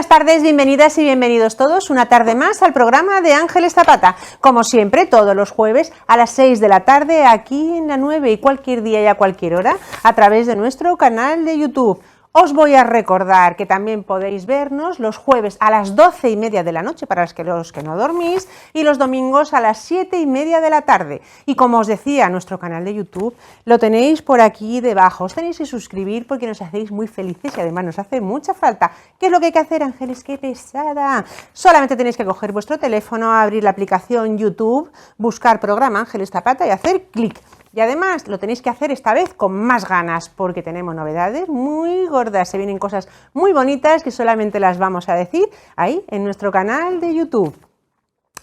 buenas tardes, bienvenidas y bienvenidos todos una tarde más al programa de Ángeles Zapata. Como siempre, todos los jueves a las 6 de la tarde, aquí en la 9 y cualquier día y a cualquier hora, a través de nuestro canal de YouTube. Os voy a recordar que también podéis vernos los jueves a las 12:30 de la noche para los que no dormís y los domingos a las 7:30 de la tarde. Y como os decía, nuestro canal de YouTube lo tenéis por aquí debajo. Os tenéis que suscribir porque nos hacéis muy felices y además nos hace mucha falta. ¿Qué es lo que hay que hacer, Ángeles? ¡Qué pesada! Solamente tenéis que coger vuestro teléfono, abrir la aplicación YouTube, buscar programa Ángeles Zapata y hacer clic. Y además lo tenéis que hacer esta vez con más ganas porque tenemos novedades muy gordas, se vienen cosas muy bonitas que solamente las vamos a decir ahí en nuestro canal de YouTube.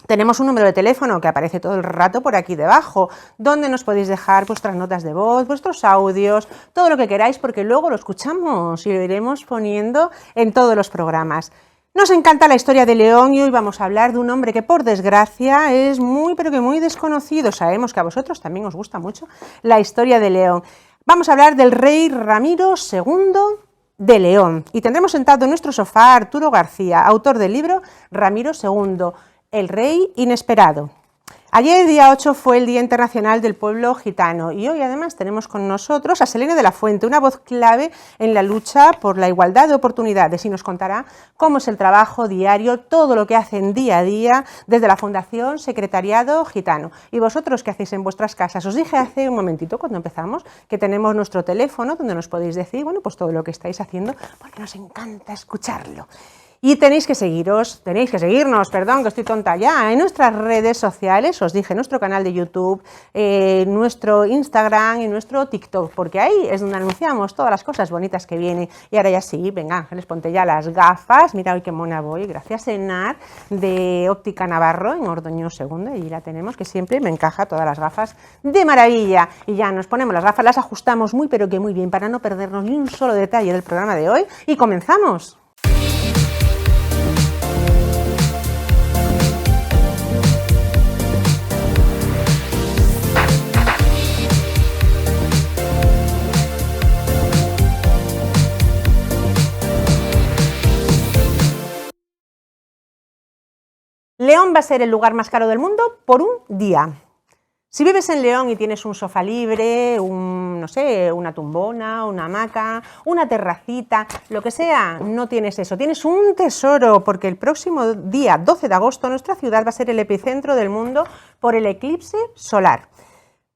Tenemos un número de teléfono que aparece todo el rato por aquí debajo, donde nos podéis dejar vuestras notas de voz, vuestros audios, todo lo que queráis porque luego lo escuchamos y lo iremos poniendo en todos los programas. Nos encanta la historia de León y hoy vamos a hablar de un hombre que por desgracia es muy pero que muy desconocido. Sabemos que a vosotros también os gusta mucho la historia de León. Vamos a hablar del rey Ramiro II de León y tendremos sentado en nuestro sofá a Arturo García, autor del libro Ramiro II, el rey inesperado. Ayer, día 8, fue el Día Internacional del Pueblo Gitano y hoy además tenemos con nosotros a Selene de la Fuente, una voz clave en la lucha por la igualdad de oportunidades y nos contará cómo es el trabajo diario, todo lo que hacen día a día desde la Fundación Secretariado Gitano. ¿Y vosotros qué hacéis en vuestras casas? Os dije hace un momentito cuando empezamos que tenemos nuestro teléfono donde nos podéis decir, bueno, pues todo lo que estáis haciendo porque nos encanta escucharlo. Y tenéis que seguirnos, que estoy tonta ya, en nuestras redes sociales, os dije, nuestro canal de YouTube, nuestro Instagram y nuestro TikTok, porque ahí es donde anunciamos todas las cosas bonitas que vienen. Y ahora ya sí, venga Ángeles, ponte ya las gafas, mira hoy qué mona voy, gracias Enar, de Óptica Navarro, en Ordoño II, y la tenemos, que siempre me encaja todas las gafas de maravilla. Y ya nos ponemos las gafas, las ajustamos muy pero que muy bien, para no perdernos ni un solo detalle del programa de hoy, y comenzamos. León va a ser el lugar más caro del mundo por un día. Si vives en León y tienes un sofá libre, no sé, una tumbona, una hamaca, una terracita, lo que sea, no tienes eso. Tienes un tesoro porque el próximo día 12 de agosto nuestra ciudad va a ser el epicentro del mundo por el eclipse solar.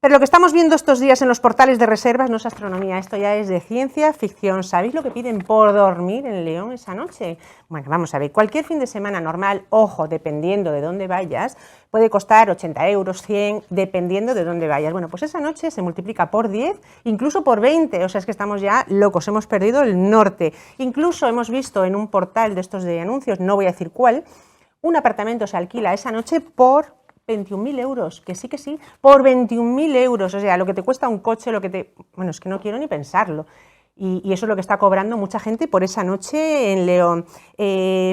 Pero lo que estamos viendo estos días en los portales de reservas no es astronomía, esto ya es de ciencia ficción. ¿Sabéis lo que piden por dormir en León esa noche? Bueno, vamos a ver, cualquier fin de semana normal, ojo, dependiendo de dónde vayas, puede costar 80 euros, 100, dependiendo de dónde vayas. Bueno, pues esa noche se multiplica por 10, incluso por 20, o sea, es que estamos ya locos, hemos perdido el norte. Incluso hemos visto en un portal de estos de anuncios, no voy a decir cuál, un apartamento se alquila esa noche por 21.000 euros, que sí, por 21.000 euros, o sea, lo que te cuesta un coche, bueno, es que no quiero ni pensarlo. Y eso es lo que está cobrando mucha gente por esa noche en León.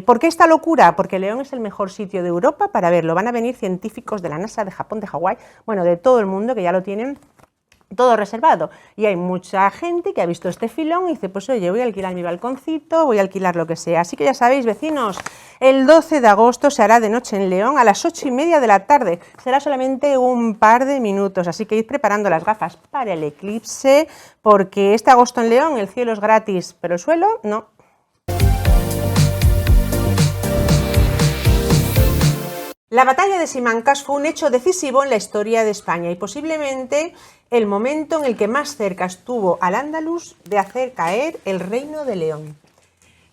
¿Por qué esta locura? Porque León es el mejor sitio de Europa para verlo. Van a venir científicos de la NASA, de Japón, de Hawái, bueno, de todo el mundo que ya lo tienen todo reservado. Y hay mucha gente que ha visto este filón y dice, pues oye, voy a alquilar mi balconcito, voy a alquilar lo que sea. Así que ya sabéis, vecinos, el 12 de agosto se hará de noche en León a las 8:30 de la tarde. Será solamente un par de minutos, así que id preparando las gafas para el eclipse, porque este agosto en León el cielo es gratis, pero el suelo no. La batalla de Simancas fue un hecho decisivo en la historia de España y posiblemente el momento en el que más cerca estuvo Al-Ándalus de hacer caer el reino de León.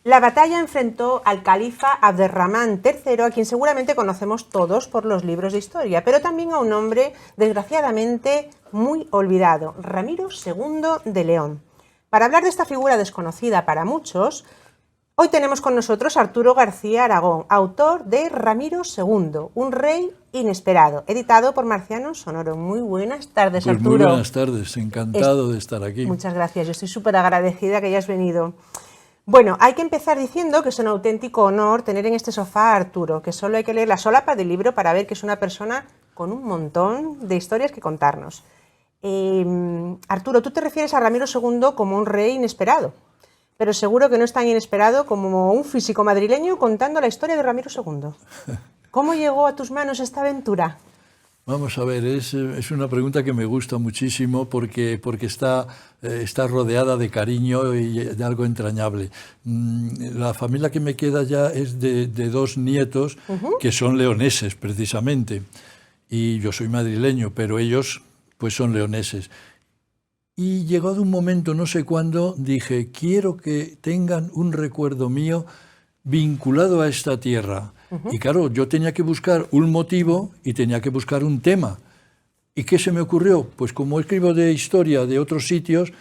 La batalla enfrentó al califa Abderramán III, a quien seguramente conocemos todos por los libros de historia, pero también a un hombre desgraciadamente muy olvidado, Ramiro II de León. Para hablar de esta figura desconocida para muchos, hoy tenemos con nosotros a Arturo García Aragón, autor de Ramiro II, un rey inesperado, editado por Marciano Sonoro. Muy buenas tardes, pues Arturo. Muy buenas tardes, encantado de estar aquí. Muchas gracias, yo estoy súper agradecida que hayas venido. Bueno, hay que empezar diciendo que es un auténtico honor tener en este sofá a Arturo, que solo hay que leer la solapa del libro para ver que es una persona con un montón de historias que contarnos. Arturo, tú te refieres a Ramiro II como un rey inesperado. pero seguro que no es tan inesperado como un físico madrileño contando la historia de Ramiro II. ¿Cómo llegó a tus manos esta aventura? Vamos a ver, es una pregunta que me gusta muchísimo porque está rodeada de cariño y de algo entrañable. La familia que me queda ya es de 2 nietos que son leoneses, precisamente. Y yo soy madrileño, pero ellos pues son leoneses. Y llegado un momento, no sé cuándo, dije, quiero que tengan un recuerdo mío vinculado a esta tierra. Y claro, yo tenía que buscar un motivo y tenía que buscar un tema. ¿Y qué se me ocurrió? Pues como escribo de historia de otros sitios,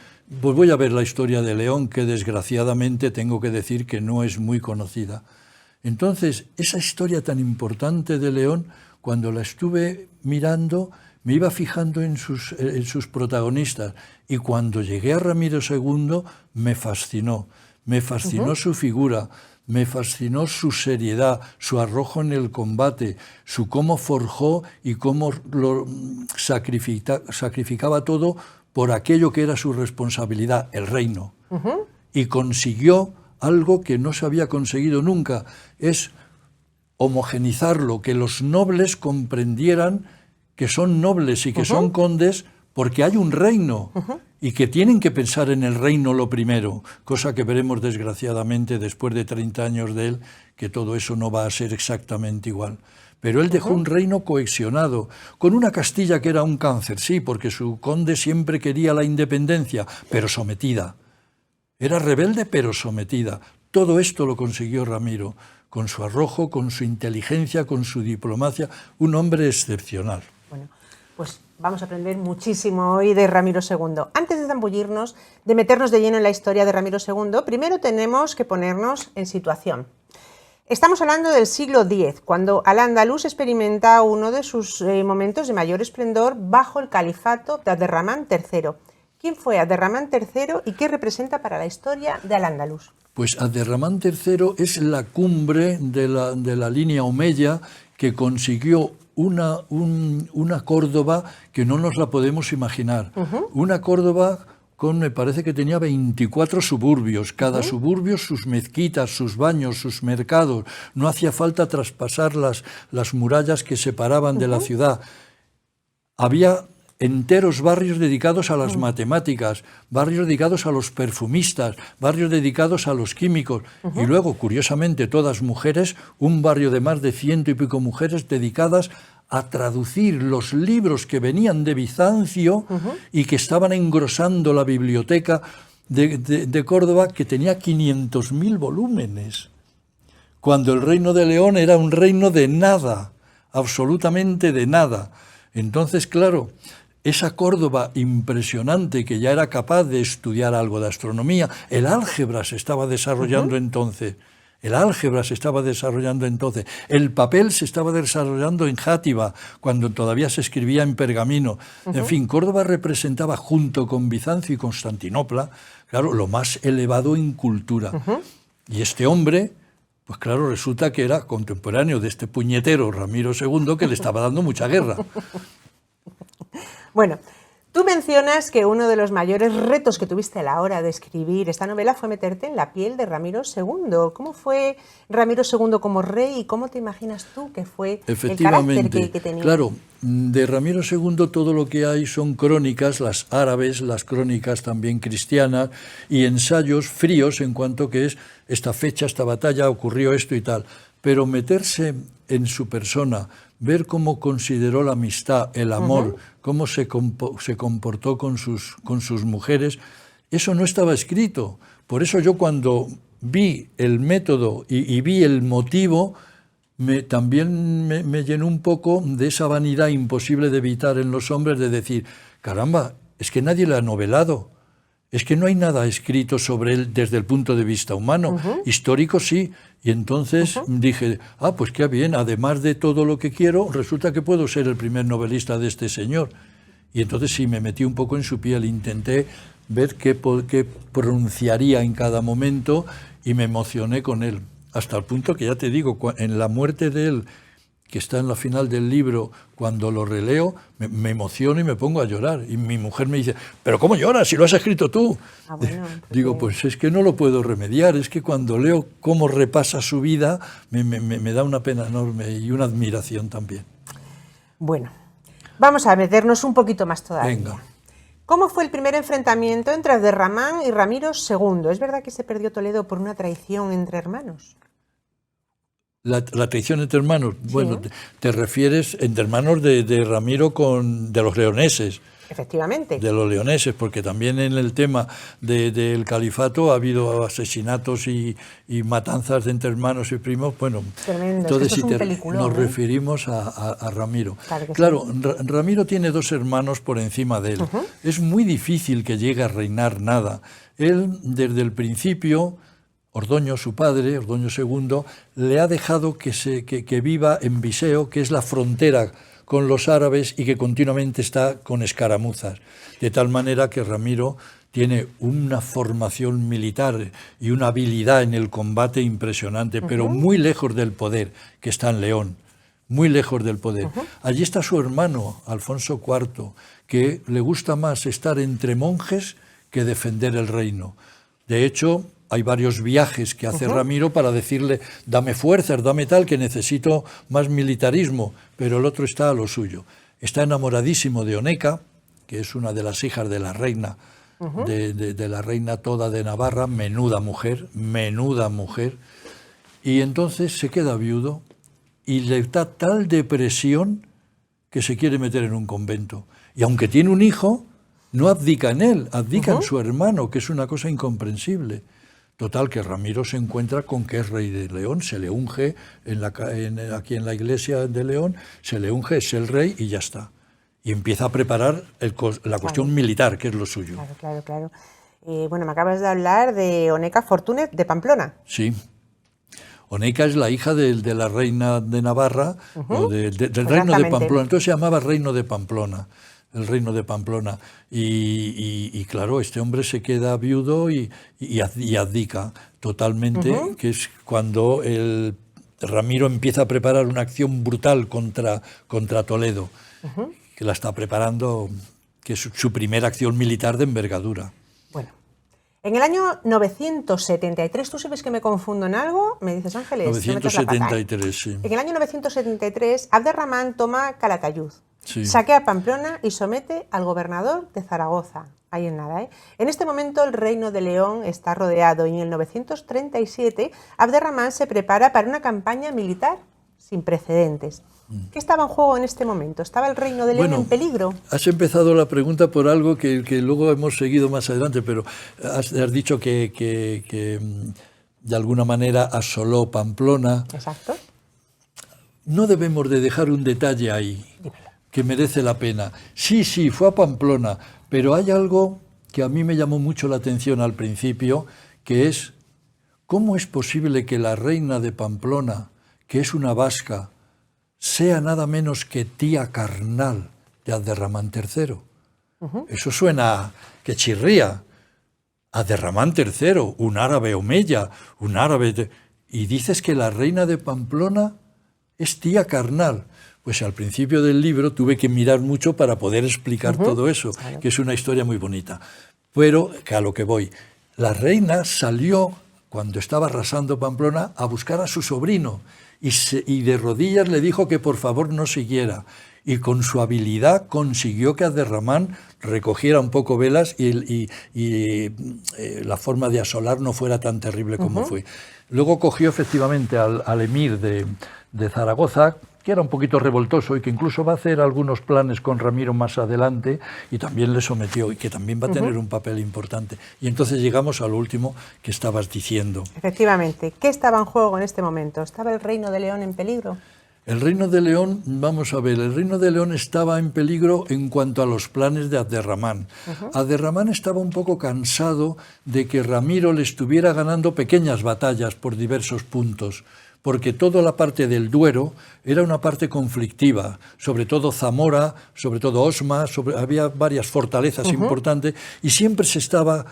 pues voy a ver la historia de León, que desgraciadamente tengo que decir que no es muy conocida. Entonces, esa historia tan importante de León, cuando la estuve mirando, me iba fijando en sus protagonistas. Y cuando llegué a Ramiro II, me fascinó su figura, me fascinó su seriedad, su arrojo en el combate, su cómo forjó y cómo lo sacrificaba todo por aquello que era su responsabilidad, el reino. Y consiguió algo que no se había conseguido nunca, es homogenizarlo, que los nobles comprendieran que son nobles y que son condes porque hay un reino y que tienen que pensar en el reino lo primero, cosa que veremos desgraciadamente después de 30 años de él, que todo eso no va a ser exactamente igual. Pero él dejó un reino cohesionado, con una Castilla que era un cáncer, sí, porque su conde siempre quería la independencia, pero sometida. Era rebelde, pero sometida. Todo esto lo consiguió Ramiro, con su arrojo, con su inteligencia, con su diplomacia, un hombre excepcional. Bueno, pues vamos a aprender muchísimo hoy de Ramiro II. Antes de zambullirnos, de meternos de lleno en la historia de Ramiro II, primero tenemos que ponernos en situación. Estamos hablando del siglo X, cuando Al-Ándalus experimenta uno de sus momentos de mayor esplendor bajo el califato de Abderramán III. ¿Quién fue Abderramán III y qué representa para la historia de Al-Ándalus? Pues Abderramán III es la cumbre de la línea omeya que consiguió una Córdoba que no nos la podemos imaginar. Una Córdoba con, me parece que tenía 24 suburbios, cada suburbio sus mezquitas, sus baños, sus mercados. No hacía falta traspasar las murallas que separaban de la ciudad. Había enteros barrios dedicados a las matemáticas, barrios dedicados a los perfumistas, barrios dedicados a los químicos, y luego, curiosamente, todas mujeres, un barrio de más de 100 y pico mujeres dedicadas a traducir los libros que venían de Bizancio y que estaban engrosando la biblioteca de Córdoba, que tenía 500.000 volúmenes, cuando el reino de León era un reino de nada, absolutamente de nada. Entonces, claro, esa Córdoba impresionante que ya era capaz de estudiar algo de astronomía, el álgebra se estaba desarrollando entonces, el papel se estaba desarrollando en Játiva, cuando todavía se escribía en pergamino. En fin, Córdoba representaba, junto con Bizancio y Constantinopla, claro, lo más elevado en cultura. Y este hombre, pues claro, resulta que era contemporáneo de este puñetero Ramiro II, que le estaba dando mucha guerra. Bueno, tú mencionas que uno de los mayores retos que tuviste a la hora de escribir esta novela fue meterte en la piel de Ramiro II. ¿Cómo fue Ramiro II como rey y cómo te imaginas tú que fue el carácter que tenía? Claro, de Ramiro II todo lo que hay son crónicas, las árabes, las crónicas también cristianas, y ensayos fríos en cuanto que es esta fecha, esta batalla, ocurrió esto y tal. Pero meterse en su persona, ver cómo consideró la amistad, el amor, cómo se comportó con sus mujeres, eso no estaba escrito. Por eso yo, cuando vi el método y vi el motivo, también me llenó un poco de esa vanidad imposible de evitar en los hombres, de decir, caramba, es que nadie le ha novelado. Es que no hay nada escrito sobre él desde el punto de vista humano. Histórico sí. Y entonces dije, pues qué bien, además de todo lo que quiero, resulta que puedo ser el primer novelista de este señor. Y entonces sí, me metí un poco en su piel, intenté ver qué pronunciaría en cada momento y me emocioné con él. Hasta el punto que, ya te digo, en la muerte de él, que está en la final del libro, cuando lo releo, me emociono y me pongo a llorar. Y mi mujer me dice, ¿pero cómo lloras si lo has escrito tú? Bueno, Digo, pues es que no lo puedo remediar, es que cuando leo cómo repasa su vida, me da una pena enorme y una admiración también. Bueno, vamos a meternos un poquito más todavía. Venga. ¿Cómo fue el primer enfrentamiento entre Abderramán y Ramiro II? ¿Es verdad que se perdió Toledo por una traición entre hermanos? La traición entre hermanos, bueno, te refieres entre hermanos de Ramiro de los leoneses. Efectivamente. De los leoneses, porque también en el tema del califato ha habido asesinatos y matanzas de entre hermanos y primos. Bueno, tremendo. Entonces si nos referimos a Ramiro. Claro, sí. Ramiro tiene 2 hermanos por encima de él. Es muy difícil que llegue a reinar nada. Él, desde el principio, Ordoño, su padre, Ordoño II, le ha dejado que viva en Viseu, que es la frontera con los árabes y que continuamente está con escaramuzas, de tal manera que Ramiro tiene una formación militar y una habilidad en el combate impresionante, pero muy lejos del poder, que está en León, muy lejos del poder. Allí está su hermano, Alfonso IV, que le gusta más estar entre monjes que defender el reino. De hecho, hay varios viajes que hace Ramiro para decirle, dame fuerzas, dame tal, que necesito más militarismo, pero el otro está a lo suyo. Está enamoradísimo de Oneca, que es una de las hijas de la reina, de la reina toda de Navarra, menuda mujer, y entonces se queda viudo y le da tal depresión que se quiere meter en un convento. Y aunque tiene un hijo, no abdica en él, abdica en su hermano, que es una cosa incomprensible. Total, que Ramiro se encuentra con que es rey de León, se le unge aquí en la iglesia de León, se le unge, es el rey y ya está. Y empieza a preparar la cuestión militar, que es lo suyo. Claro. Bueno, me acabas de hablar de Oneca Fortúnez de Pamplona. Sí. Oneca es la hija de la reina de Navarra, o del reino de Pamplona. Entonces se llamaba Reino de Pamplona. El reino de Pamplona, y claro, este hombre se queda viudo y abdica totalmente, que es cuando Ramiro empieza a preparar una acción brutal contra Toledo, que la está preparando, que es su primera acción militar de envergadura. Bueno, en el año 973, ¿tú sabes que me confundo en algo? Me dices, Ángeles. 973, sí. En el año 973, Abderramán toma Calatayud. Sí. Saquea Pamplona y somete al gobernador de Zaragoza. Ahí en nada, ¿eh? En este momento el reino de León está rodeado y en el 937 Abderramán se prepara para una campaña militar sin precedentes. ¿Qué estaba en juego en este momento? ¿Estaba el reino de León en peligro? Has empezado la pregunta por algo que luego hemos seguido más adelante, pero has dicho que de alguna manera asoló Pamplona. Exacto. No debemos de dejar un detalle ahí. Dímelo. Que merece la pena. Sí, fue a Pamplona, pero hay algo que a mí me llamó mucho la atención al principio, que es, ¿cómo es posible que la reina de Pamplona, que es una vasca, sea nada menos que tía carnal de Abderramán III? Eso suena que chirría. Abderramán III, un árabe omeya, un árabe... Y dices que la reina de Pamplona es tía carnal. Pues al principio del libro tuve que mirar mucho para poder explicar todo eso, que es una historia muy bonita. Pero, que a lo que voy, la reina salió, cuando estaba arrasando Pamplona, a buscar a su sobrino y de rodillas le dijo que por favor no siguiera. Y con su habilidad consiguió que Abderramán recogiera un poco velas y la forma de asolar no fuera tan terrible como fue. Luego cogió efectivamente al emir de Zaragoza, que era un poquito revoltoso y que incluso va a hacer algunos planes con Ramiro más adelante, y también le sometió, y que también va a tener un papel importante. Y entonces llegamos a lo último que estabas diciendo. Efectivamente. ¿Qué estaba en juego en este momento? ¿Estaba el reino de León en peligro? El reino de León, vamos a ver, el reino de León estaba en peligro en cuanto a los planes de Abderramán. Abderramán estaba un poco cansado de que Ramiro le estuviera ganando pequeñas batallas por diversos puntos, porque toda la parte del Duero era una parte conflictiva, sobre todo Zamora, sobre todo Osma, había varias fortalezas importantes y siempre se estaba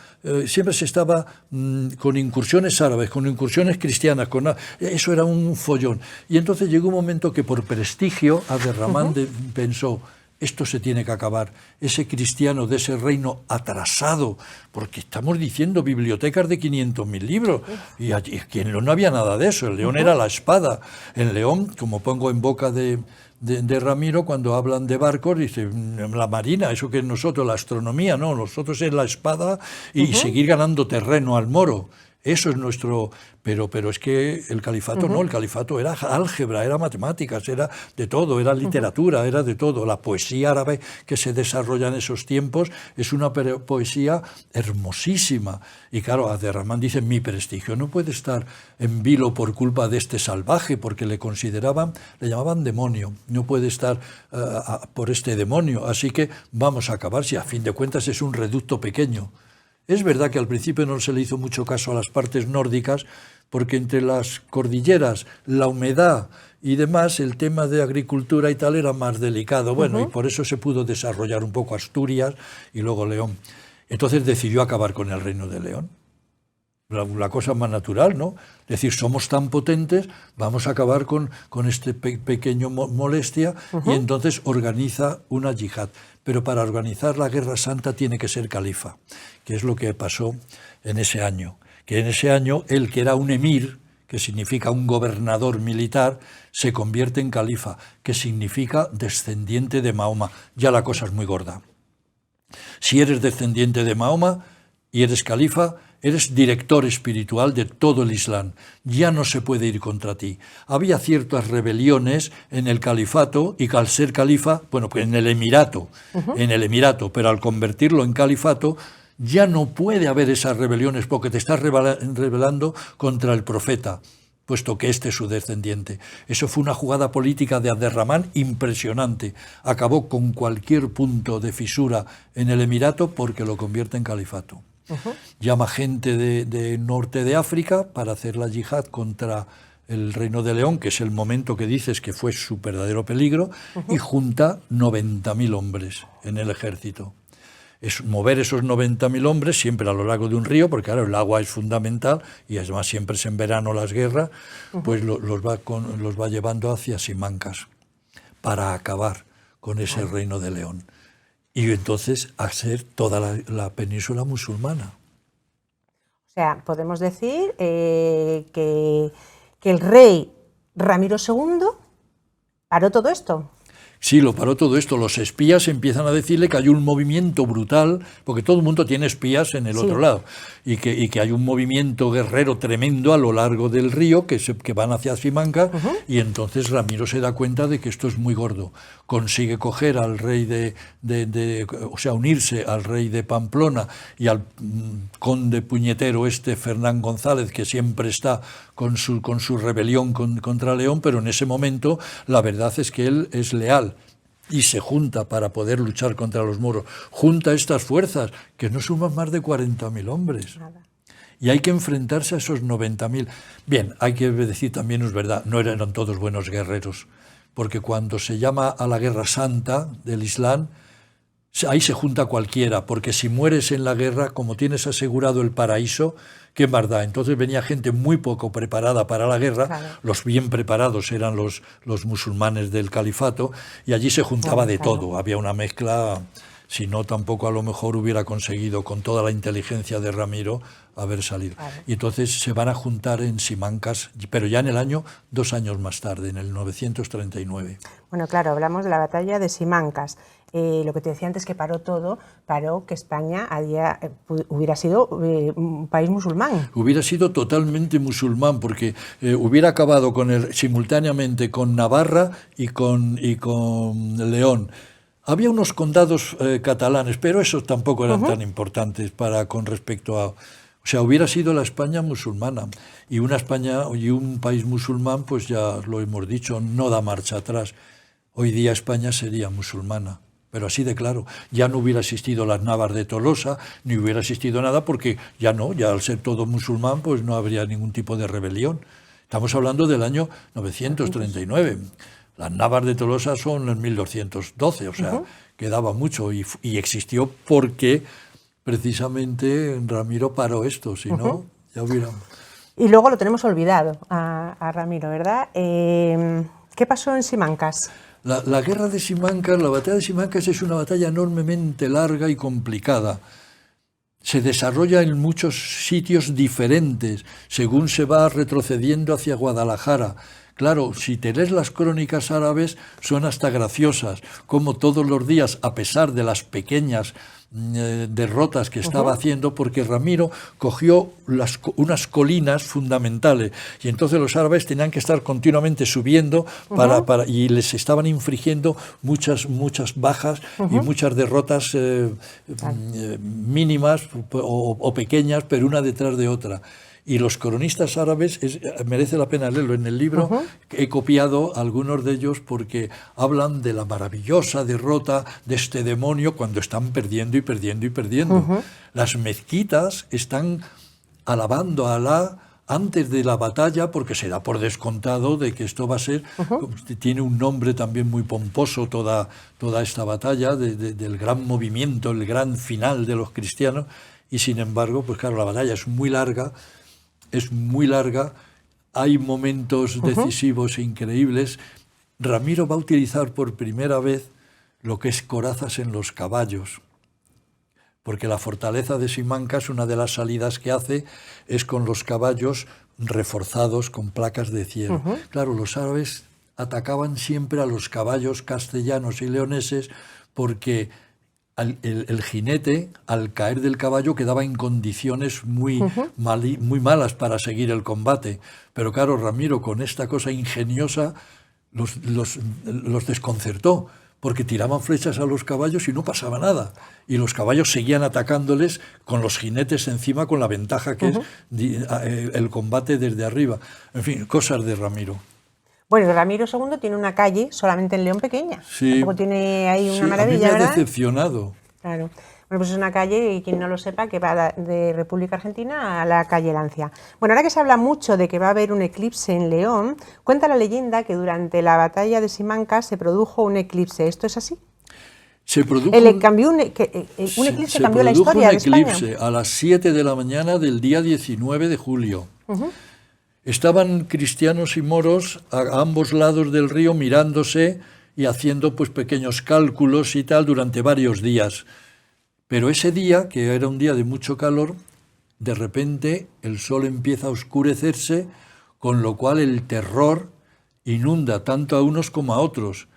con incursiones árabes, con incursiones cristianas, eso era un follón. Y entonces llegó un momento que por prestigio Abderramán pensó, esto se tiene que acabar, ese cristiano de ese reino atrasado, porque estamos diciendo bibliotecas de 500.000 libros, y allí en León no había nada de eso, en León era la espada. En León, como pongo en boca de Ramiro, cuando hablan de barcos, dice, la marina, eso que es nosotros, la astronomía, no, nosotros es la espada y seguir ganando terreno al moro. Eso es nuestro... Pero es que el califato no, el califato era álgebra, era matemáticas, era de todo, era literatura, era de todo. La poesía árabe que se desarrolla en esos tiempos es una poesía hermosísima. Y claro, Abderramán dice, mi prestigio no puede estar en vilo por culpa de este salvaje, porque le llamaban demonio, no puede estar por este demonio. Así que vamos a acabar, si a fin de cuentas es un reducto pequeño. Es verdad que al principio no se le hizo mucho caso a las partes nórdicas, porque entre las cordilleras, la humedad y demás, el tema de agricultura y tal era más delicado. Bueno, y por eso se pudo desarrollar un poco Asturias y luego León. Entonces decidió acabar con el reino de León. La cosa más natural, ¿no? Es decir, somos tan potentes, vamos a acabar con este pequeño molestia y entonces organiza una yihad. Pero para organizar la Guerra Santa tiene que ser califa, que es lo que pasó en ese año. Que en ese año, él que era un emir, que significa un gobernador militar, se convierte en califa, que significa descendiente de Mahoma. Ya la cosa es muy gorda. Si eres descendiente de Mahoma y eres califa, eres director espiritual de todo el Islam. Ya no se puede ir contra ti. Había ciertas rebeliones en el califato y que al ser califa, bueno, pues en el emirato, pero al convertirlo en califato, ya no puede haber esas rebeliones porque te estás rebelando contra el profeta, puesto que este es su descendiente. Eso fue una jugada política de Abderramán impresionante. Acabó con cualquier punto de fisura en el emirato porque lo convierte en califato. Llama gente de norte de África para hacer la yihad contra el reino de León, que es el momento que dices que fue su verdadero peligro, y junta 90.000 hombres en el ejército. Es mover esos 90.000 hombres siempre a lo largo de un río, porque claro, el agua es fundamental, y además siempre es en verano las guerras, pues los va llevando hacia Simancas para acabar con ese reino de León. Y entonces hacer toda la península musulmana. O sea, podemos decir que el rey Ramiro II paró todo esto. Sí, lo paró todo esto. Los espías empiezan a decirle que hay un movimiento brutal, porque todo el mundo tiene espías en el otro lado, y que hay un movimiento guerrero tremendo a lo largo del río que van hacia Simancas, y entonces Ramiro se da cuenta de que esto es muy gordo. Consigue coger al rey o sea, unirse al rey de Pamplona y al conde puñetero Fernán González, que siempre está con su rebelión contra León, pero en ese momento la verdad es que él es leal y se junta para poder luchar contra los moros. Junta estas fuerzas, que no suman más de 40.000 hombres. Nada. Y hay que enfrentarse a esos 90.000. Bien, hay que decir también, es verdad, no eran todos buenos guerreros, porque cuando se llama a la Guerra Santa del Islam, ahí se junta cualquiera, porque si mueres en la guerra, como tienes asegurado el paraíso, ¿qué más da? Entonces venía gente muy poco preparada para la guerra, claro. Los bien preparados eran los musulmanes del califato, y allí se juntaba de todo, había una mezcla, si no tampoco a lo mejor hubiera conseguido con toda la inteligencia de Ramiro haber salido. Claro. Y entonces se van a juntar en Simancas, pero ya en el año, 2 años más tarde, en el 939. Bueno, claro, hablamos de la batalla de Simancas. Lo que te decía antes, que paró todo, paró que España hubiera sido un país musulmán. Hubiera sido totalmente musulmán, porque hubiera acabado simultáneamente con Navarra y con León. Había unos condados catalanes, pero esos tampoco eran tan importantes con respecto a... O sea, hubiera sido la España musulmana, y una España y un país musulmán, pues ya lo hemos dicho, no da marcha atrás. Hoy día España sería musulmana, pero así de claro. Ya no hubiera existido las Navas de Tolosa, ni hubiera existido nada, porque ya al ser todo musulmán, pues no habría ningún tipo de rebelión. Estamos hablando del año 939. Las Navas de Tolosa son en 1212, o sea, quedaba mucho y existió porque precisamente Ramiro paró esto, si no, ya hubiera... Y luego lo tenemos olvidado a Ramiro, ¿verdad? ¿Qué pasó en Simancas? La guerra de Simancas, la batalla de Simancas es una batalla enormemente larga y complicada. Se desarrolla en muchos sitios diferentes, según se va retrocediendo hacia Guadalajara. Claro, si te lees las crónicas árabes, son hasta graciosas, como todos los días, a pesar de las pequeñas derrotas que estaba haciendo, porque Ramiro cogió unas colinas fundamentales y entonces los árabes tenían que estar continuamente subiendo y les estaban infligiendo muchas bajas y muchas derrotas mínimas o pequeñas, pero una detrás de otra. Y los cronistas árabes, merece la pena leerlo en el libro, he copiado algunos de ellos porque hablan de la maravillosa derrota de este demonio cuando están perdiendo y perdiendo y perdiendo. Las mezquitas están alabando a Alá antes de la batalla porque se da por descontado de que esto va a ser, tiene un nombre también muy pomposo toda esta batalla del gran movimiento, el gran final de los cristianos, y sin embargo, pues claro, la batalla es muy larga, hay momentos decisivos e increíbles. Ramiro va a utilizar por primera vez lo que es corazas en los caballos, porque la fortaleza de Simancas, una de las salidas que hace, es con los caballos reforzados con placas de acero. Claro, los árabes atacaban siempre a los caballos castellanos y leoneses porque el jinete, al caer del caballo, quedaba en condiciones muy malas para seguir el combate. Pero claro, Ramiro, con esta cosa ingeniosa, los desconcertó, porque tiraban flechas a los caballos y no pasaba nada. Y los caballos seguían atacándoles con los jinetes encima, con la ventaja que es el combate desde arriba. En fin, cosas de Ramiro. Bueno, Ramiro II tiene una calle solamente en León pequeña. Sí. Tampoco tiene ahí una maravilla, a mí me ha ¿verdad? decepcionado. Claro. Bueno, pues es una calle, y quien no lo sepa, que va de República Argentina a la calle Lancia. Bueno, ahora que se habla mucho de que va a haber un eclipse en León, cuenta la leyenda que durante la batalla de Simancas se produjo un eclipse. ¿Esto es así? Se produjo un eclipse cambió la historia de España. Se produjo un eclipse a las 7 de la mañana del día 19 de julio. Estaban cristianos y moros a ambos lados del río mirándose y haciendo pues pequeños cálculos y tal durante varios días. Pero ese día, que era un día de mucho calor, de repente el sol empieza a oscurecerse, con lo cual el terror inunda tanto a unos como a otros.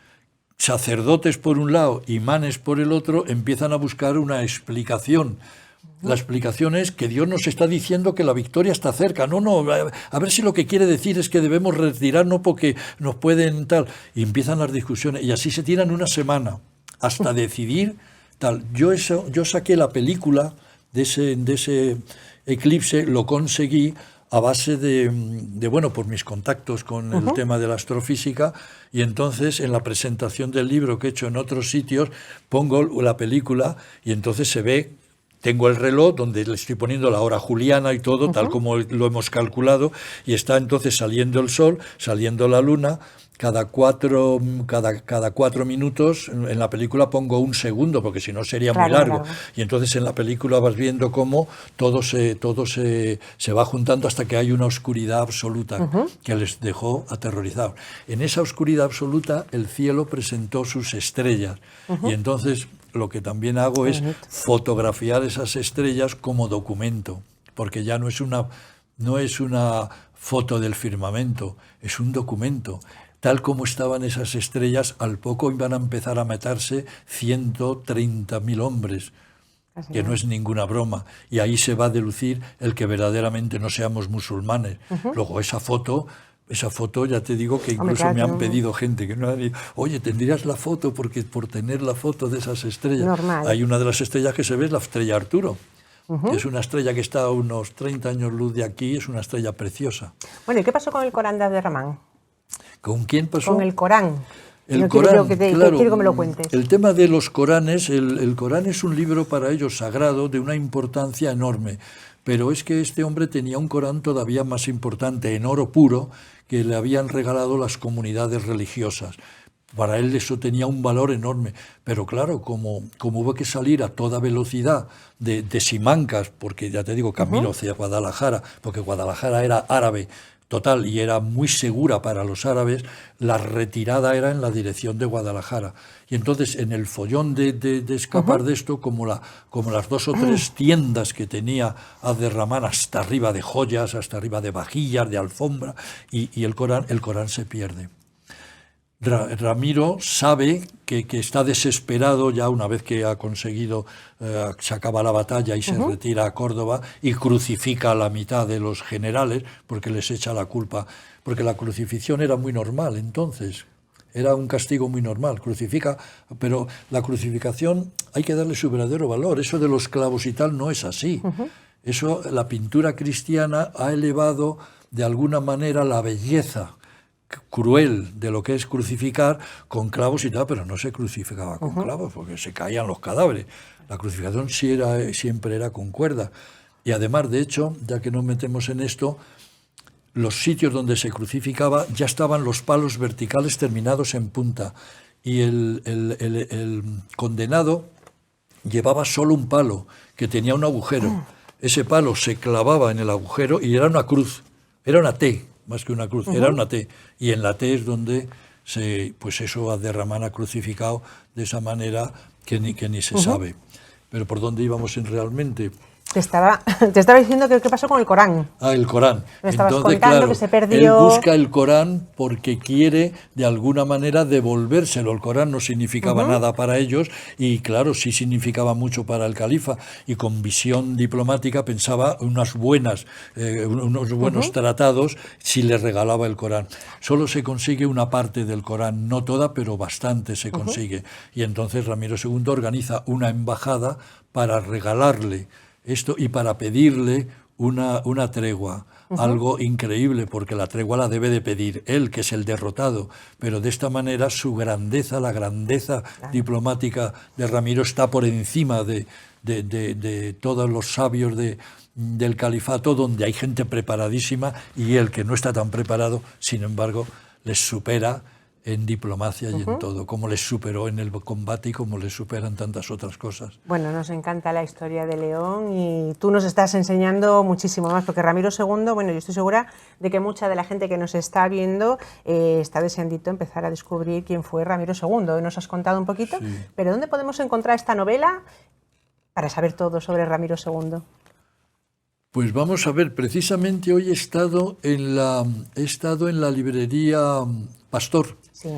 Sacerdotes por un lado, imanes por el otro, empiezan a buscar una explicación. La explicación es que Dios nos está diciendo que la victoria está cerca. No, a ver si lo que quiere decir es que debemos retirarnos porque nos pueden tal. Y empiezan las discusiones y así se tiran una semana hasta decidir tal. Yo saqué la película de ese eclipse, lo conseguí a base de por mis contactos con el tema de la astrofísica, y entonces en la presentación del libro que he hecho en otros sitios pongo la película y entonces se ve. Tengo el reloj donde le estoy poniendo la hora juliana y todo, tal como lo hemos calculado, y está entonces saliendo el sol, saliendo la luna, cada cuatro minutos. En la película pongo un segundo, porque si no sería muy largo. Y entonces en la película vas viendo cómo todo se va juntando hasta que hay una oscuridad absoluta que les dejó aterrorizados. En esa oscuridad absoluta el cielo presentó sus estrellas, y entonces lo que también hago es fotografiar esas estrellas como documento, porque ya no es una foto del firmamento, es un documento. Tal como estaban esas estrellas, al poco iban a empezar a matarse 130.000 hombres, que no es ninguna broma, y ahí se va a deducir el que verdaderamente no seamos musulmanes. Luego esa foto ya te digo que incluso me han pedido gente que no ha dicho, oye, ¿tendrías la foto? Porque por tener la foto de esas estrellas. Normal. Hay una de las estrellas que se ve, es la estrella Arturo, que es una estrella que está a unos 30 años luz de aquí, es una estrella preciosa. Bueno, ¿y qué pasó con el Corán de Abderramán? ¿Con quién pasó? Con el Corán. Quiero que me lo cuentes. El tema de los Coranes, el Corán es un libro para ellos sagrado de una importancia enorme. pero es que este hombre tenía un Corán todavía más importante, en oro puro, que le habían regalado las comunidades religiosas. Para él eso tenía un valor enorme, pero claro, como hubo que salir a toda velocidad de Simancas, porque ya te digo, camino hacia Guadalajara, porque Guadalajara era árabe total y era muy segura para los árabes, la retirada era en la dirección de Guadalajara. Y entonces en el follón de escapar de esto, como las 2 o 3 tiendas que tenía a derramar hasta arriba de joyas, hasta arriba de vajillas, de alfombra, y el Corán se pierde. Ramiro sabe que está desesperado ya una vez que ha conseguido, se acaba la batalla y se retira a Córdoba y crucifica a la mitad de los generales porque les echa la culpa, porque la crucifixión era muy normal entonces, era un castigo muy normal, crucifica, pero la crucificación hay que darle su verdadero valor, eso de los clavos y tal no es así, eso la pintura cristiana ha elevado de alguna manera la belleza cruel de lo que es crucificar con clavos y tal, pero no se crucificaba con clavos porque se caían los cadáveres. La crucificación siempre era con cuerda. Y además, de hecho, ya que nos metemos en esto, los sitios donde se crucificaba ya estaban los palos verticales terminados en punta y el condenado llevaba solo un palo que tenía un agujero. Ese palo se clavaba en el agujero y era una cruz, era una T. Más que una cruz, era una T, y en la T es donde pues eso a derramar a crucificado de esa manera que ni se sabe. Pero ¿por dónde íbamos realmente? Te estaba diciendo que qué pasó con el Corán. Ah, el Corán. Me estabas Entonces, contando claro, que se perdió. él busca el Corán porque quiere de alguna manera devolvérselo. El Corán no significaba nada para ellos y claro, sí significaba mucho para el califa y con visión diplomática pensaba unos buenos tratados si le regalaba el Corán. Solo se consigue una parte del Corán, no toda, pero bastante se consigue. Y entonces Ramiro II organiza una embajada para regalarle esto y para pedirle una tregua, algo increíble, porque la tregua la debe de pedir él, que es el derrotado, pero de esta manera su grandeza, la grandeza diplomática de Ramiro está por encima de todos los sabios del califato, donde hay gente preparadísima y él, que no está tan preparado, sin embargo, les supera en diplomacia y en todo, como les superó en el combate y como les superan tantas otras cosas. Bueno, nos encanta la historia de León y tú nos estás enseñando muchísimo más, porque Ramiro II, bueno, yo estoy segura de que mucha de la gente que nos está viendo está deseandito empezar a descubrir quién fue Ramiro II. Hoy nos has contado un poquito, pero ¿dónde podemos encontrar esta novela para saber todo sobre Ramiro II? Pues vamos a ver, precisamente hoy he estado en la librería Pastor. ¿Sí?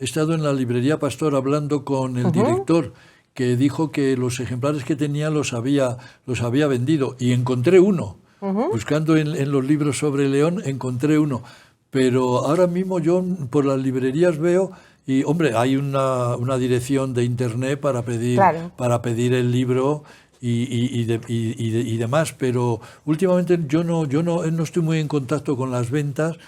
He estado en la librería Pastor hablando con el director, que dijo que los ejemplares que tenía los había vendido, y encontré uno. Buscando en los libros sobre León, encontré uno. Pero ahora mismo yo por las librerías veo, y hombre, hay una dirección de internet para pedir el libro y demás, pero últimamente yo no estoy muy en contacto con las ventas.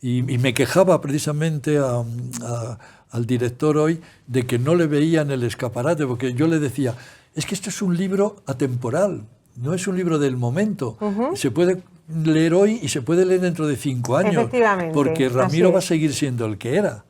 Y me quejaba precisamente al director hoy de que no le veía en el escaparate, porque yo le decía, es que esto es un libro atemporal, no es un libro del momento. Se puede leer hoy y se puede leer dentro de 5 años, porque Ramiro va a seguir siendo el que era.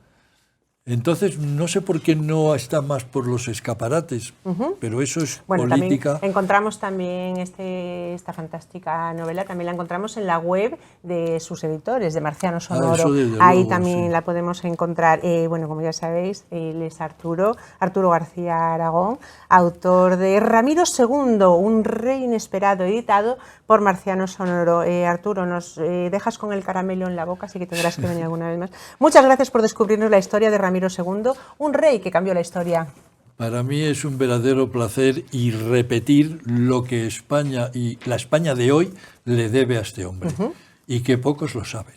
Entonces, no sé por qué no está más por los escaparates, pero eso es política. También encontramos también esta fantástica novela, también la encontramos en la web de sus editores, de Marciano Sonoro. Ahí luego, también la podemos encontrar. Bueno, como ya sabéis, él es Arturo García Aragón, autor de Ramiro II, un rey inesperado, editado por Marciano Sonoro. Arturo, nos dejas con el caramelo en la boca, así que tendrás que venir alguna vez más. Muchas gracias por descubrirnos la historia de Ramiro II, un rey que cambió la historia. Para mí es un verdadero placer y repetir lo que España y la España de hoy le debe a este hombre, y que pocos lo saben.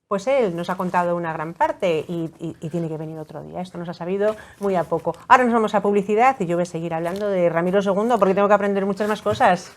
Pues él nos ha contado una gran parte y tiene que venir otro día. Esto nos ha sabido muy a poco. Ahora nos vamos a publicidad y yo voy a seguir hablando de Ramiro II porque tengo que aprender muchas más cosas.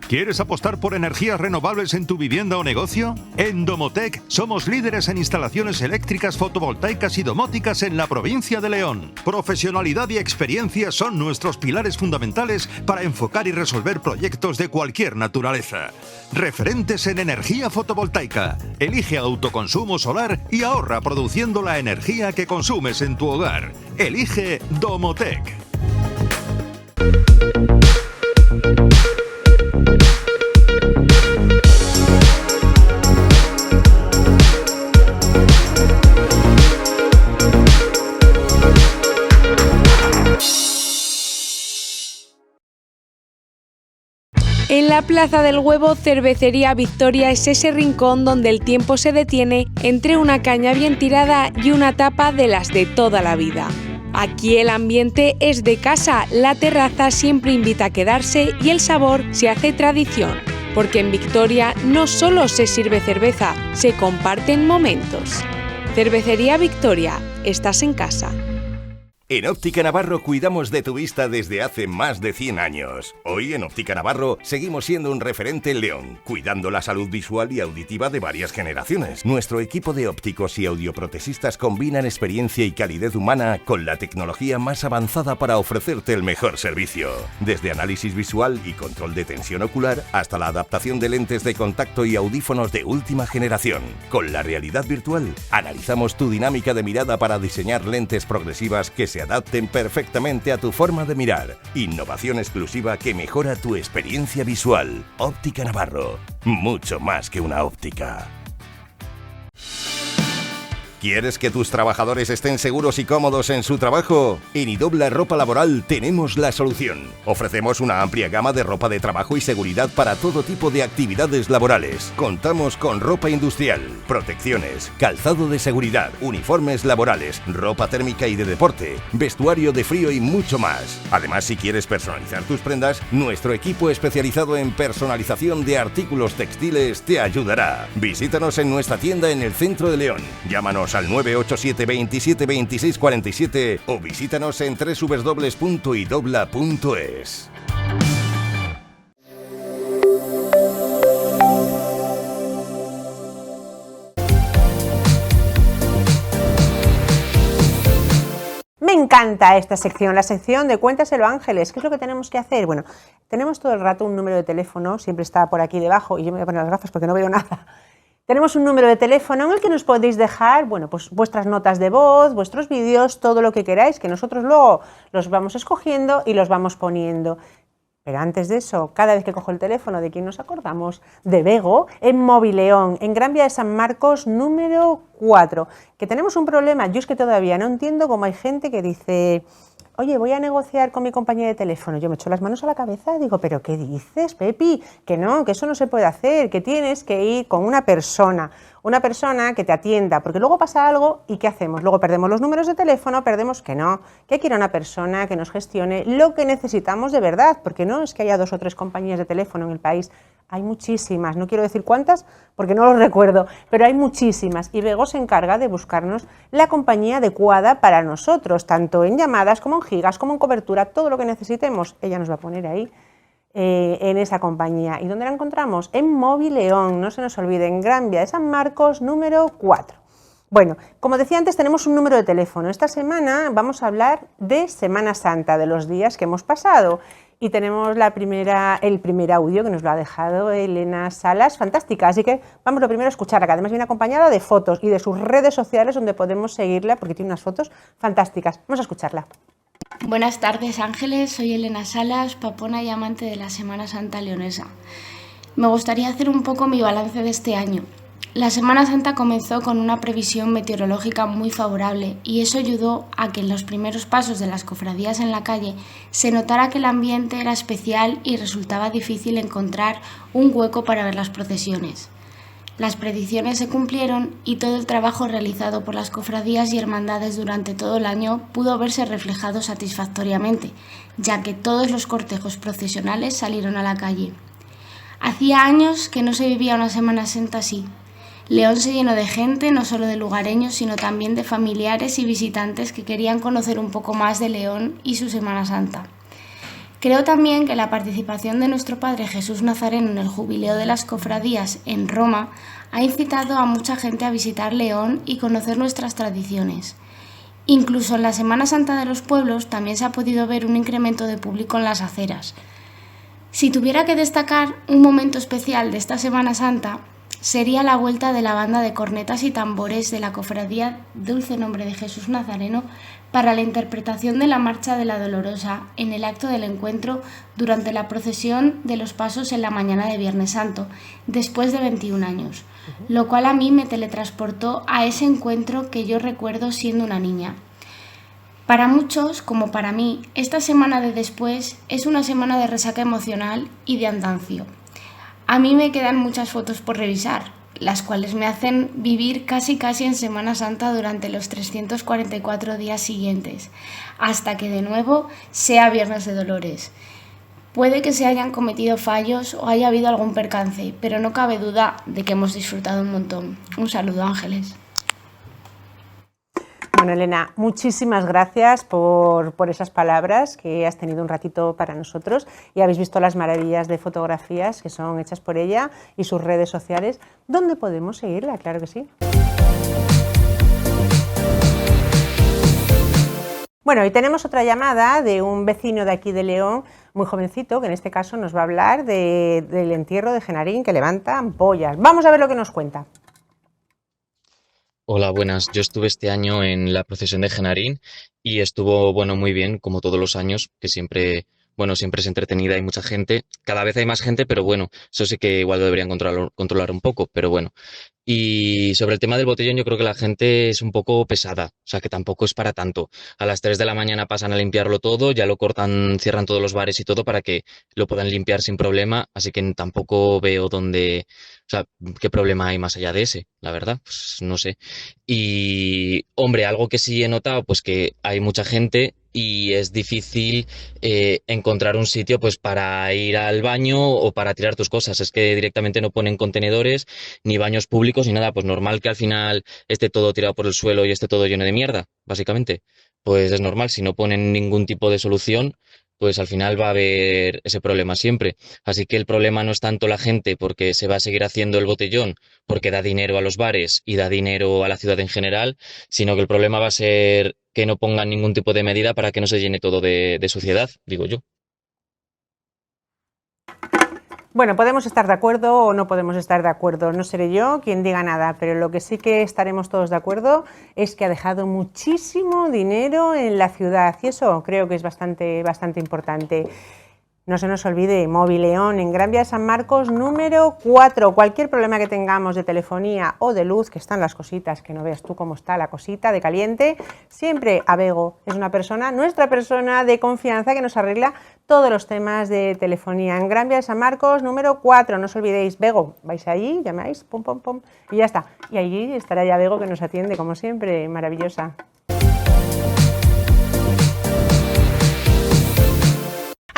¿Quieres apostar por energías renovables en tu vivienda o negocio? En Domotec somos líderes en instalaciones eléctricas, fotovoltaicas y domóticas en la provincia de León. Profesionalidad y experiencia son nuestros pilares fundamentales para enfocar y resolver proyectos de cualquier naturaleza. Referentes en energía fotovoltaica. Elige autoconsumo solar y ahorra produciendo la energía que consumes en tu hogar. Elige Domotec. En la Plaza del Huevo, Cervecería Victoria es ese rincón donde el tiempo se detiene entre una caña bien tirada y una tapa de las de toda la vida. Aquí el ambiente es de casa, la terraza siempre invita a quedarse y el sabor se hace tradición, porque en Victoria no solo se sirve cerveza, se comparten momentos. Cervecería Victoria, estás en casa. En Óptica Navarro cuidamos de tu vista desde hace más de 100 años. Hoy en Óptica Navarro seguimos siendo un referente en León, cuidando la salud visual y auditiva de varias generaciones. Nuestro equipo de ópticos y audioprotesistas combinan experiencia y calidez humana con la tecnología más avanzada para ofrecerte el mejor servicio. Desde análisis visual y control de tensión ocular hasta la adaptación de lentes de contacto y audífonos de última generación. Con la realidad virtual, analizamos tu dinámica de mirada para diseñar lentes progresivas que se adapten perfectamente a tu forma de mirar. Innovación exclusiva que mejora tu experiencia visual. Óptica Navarro. Mucho más que una óptica. ¿Quieres que tus trabajadores estén seguros y cómodos en su trabajo? En Idobla Ropa Laboral tenemos la solución. Ofrecemos una amplia gama de ropa de trabajo y seguridad para todo tipo de actividades laborales. Contamos con ropa industrial, protecciones, calzado de seguridad, uniformes laborales, ropa térmica y de deporte, vestuario de frío y mucho más. Además, si quieres personalizar tus prendas, nuestro equipo especializado en personalización de artículos textiles te ayudará. Visítanos en nuestra tienda en el centro de León. Llámanos al 987 27 26 47 o visítanos en www.idobla.es. Me encanta esta sección, la sección de Cuéntaselo Ángeles. ¿Qué es lo que tenemos que hacer? Bueno, tenemos todo el rato un número de teléfono, siempre está por aquí debajo, y yo me voy a poner las gafas porque no veo nada. Tenemos un número de teléfono en el que nos podéis dejar, bueno, pues vuestras notas de voz, vuestros vídeos, todo lo que queráis, que nosotros luego los vamos escogiendo y los vamos poniendo. Pero antes de eso, cada vez que cojo el teléfono, ¿de quién nos acordamos? De Bego, en Mobileón, en Gran Vía de San Marcos, número 4. Que tenemos un problema, yo es que todavía no entiendo cómo hay gente que dice: oye, voy a negociar con mi compañía de teléfono. Yo me echo las manos a la cabeza y digo: ¿pero qué dices, Pepi? Que no, que eso no se puede hacer, que tienes que ir con una persona que te atienda, porque luego pasa algo y ¿qué hacemos? Luego perdemos los números de teléfono, perdemos que no, que hay que ir a una persona que nos gestione lo que necesitamos de verdad, porque no es que haya 2 o 3 compañías de teléfono en el país, hay muchísimas, no quiero decir cuántas porque no lo recuerdo, pero hay muchísimas y Bego se encarga de buscarnos la compañía adecuada para nosotros, tanto en llamadas como en gigas, como en cobertura, todo lo que necesitemos, ella nos va a poner ahí. En esa compañía. ¿Y dónde la encontramos? En Mobileón, no se nos olvide, en Gran Vía de San Marcos, número 4. Bueno, como decía antes, tenemos un número de teléfono. Esta semana vamos a hablar de Semana Santa, de los días que hemos pasado. Y tenemos el primer audio que nos lo ha dejado Elena Salas, fantástica. Así que vamos lo primero a escucharla, que además viene acompañada de fotos y de sus redes sociales donde podemos seguirla porque tiene unas fotos fantásticas. Vamos a escucharla. Buenas tardes, Ángeles, soy Elena Salas, papona y amante de la Semana Santa leonesa. Me gustaría hacer un poco mi balance de este año. La Semana Santa comenzó con una previsión meteorológica muy favorable y eso ayudó a que en los primeros pasos de las cofradías en la calle se notara que el ambiente era especial y resultaba difícil encontrar un hueco para ver las procesiones. Las predicciones se cumplieron y todo el trabajo realizado por las cofradías y hermandades durante todo el año pudo verse reflejado satisfactoriamente, ya que todos los cortejos procesionales salieron a la calle. Hacía años que no se vivía una Semana Santa así. León se llenó de gente, no solo de lugareños, sino también de familiares y visitantes que querían conocer un poco más de León y su Semana Santa. Creo también que la participación de nuestro Padre Jesús Nazareno en el jubileo de las cofradías en Roma ha incitado a mucha gente a visitar León y conocer nuestras tradiciones. Incluso en la Semana Santa de los pueblos también se ha podido ver un incremento de público en las aceras. Si tuviera que destacar un momento especial de esta Semana Santa, sería la vuelta de la banda de cornetas y tambores de la Cofradía Dulce Nombre de Jesús Nazareno para la interpretación de la Marcha de la Dolorosa en el acto del encuentro durante la procesión de los pasos en la mañana de Viernes Santo, después de 21 años, lo cual a mí me teletransportó a ese encuentro que yo recuerdo siendo una niña. Para muchos, como para mí, esta semana de después es una semana de resaca emocional y de andancio. A mí me quedan muchas fotos por revisar, las cuales me hacen vivir casi en Semana Santa durante los 344 días siguientes, hasta que de nuevo sea Viernes de Dolores. Puede que se hayan cometido fallos o haya habido algún percance, pero no cabe duda de que hemos disfrutado un montón. Un saludo, Ángeles. Bueno, Elena, muchísimas gracias por esas palabras que has tenido un ratito para nosotros y habéis visto las maravillas de fotografías que son hechas por ella y sus redes sociales. ¿Dónde podemos seguirla? Claro que sí. Bueno, y tenemos otra llamada de un vecino de aquí de León, muy jovencito, que en este caso nos va a hablar del entierro de Genarín, que levanta ampollas. Vamos a ver lo que nos cuenta. Hola, buenas. Yo estuve este año en la procesión de Genarín y estuvo, bueno, muy bien, como todos los años, que siempre, bueno, siempre es entretenida, hay mucha gente. Cada vez hay más gente, pero bueno, eso sí que igual lo deberían controlar un poco, pero bueno. Y sobre el tema del botellón, yo creo que la gente es un poco pesada, o sea que tampoco es para tanto. A las 3 de la mañana pasan a limpiarlo todo, ya lo cortan, cierran todos los bares y todo para que lo puedan limpiar sin problema, así que tampoco veo dónde, o sea, qué problema hay más allá de ese, la verdad, pues no sé. Y, hombre, algo que sí he notado, pues que hay mucha gente y es difícil encontrar un sitio pues para ir al baño o para tirar tus cosas. Es que directamente no ponen contenedores ni baños públicos ni nada. Pues normal que al final esté todo tirado por el suelo y esté todo lleno de mierda, básicamente. Pues es normal, si no ponen ningún tipo de solución, pues al final va a haber ese problema siempre. Así que el problema no es tanto la gente porque se va a seguir haciendo el botellón, porque da dinero a los bares y da dinero a la ciudad en general, sino que el problema va a ser que no pongan ningún tipo de medida para que no se llene todo de suciedad, digo yo. Bueno, podemos estar de acuerdo o no podemos estar de acuerdo, no seré yo quien diga nada, pero lo que sí que estaremos todos de acuerdo es que ha dejado muchísimo dinero en la ciudad y eso creo que es bastante importante. No se nos olvide, Movileón en Gran Vía de San Marcos número 4. Cualquier problema que tengamos de telefonía o de luz, que están las cositas, que no veas tú cómo está la cosita de caliente, siempre Abego es una persona, nuestra persona de confianza que nos arregla todos los temas de telefonía. En Gran Vía de San Marcos número 4, no os olvidéis, Bego, vais allí, llamáis, pum, pum, pum, y ya está. Y allí estará ya Bego que nos atiende, como siempre, maravillosa.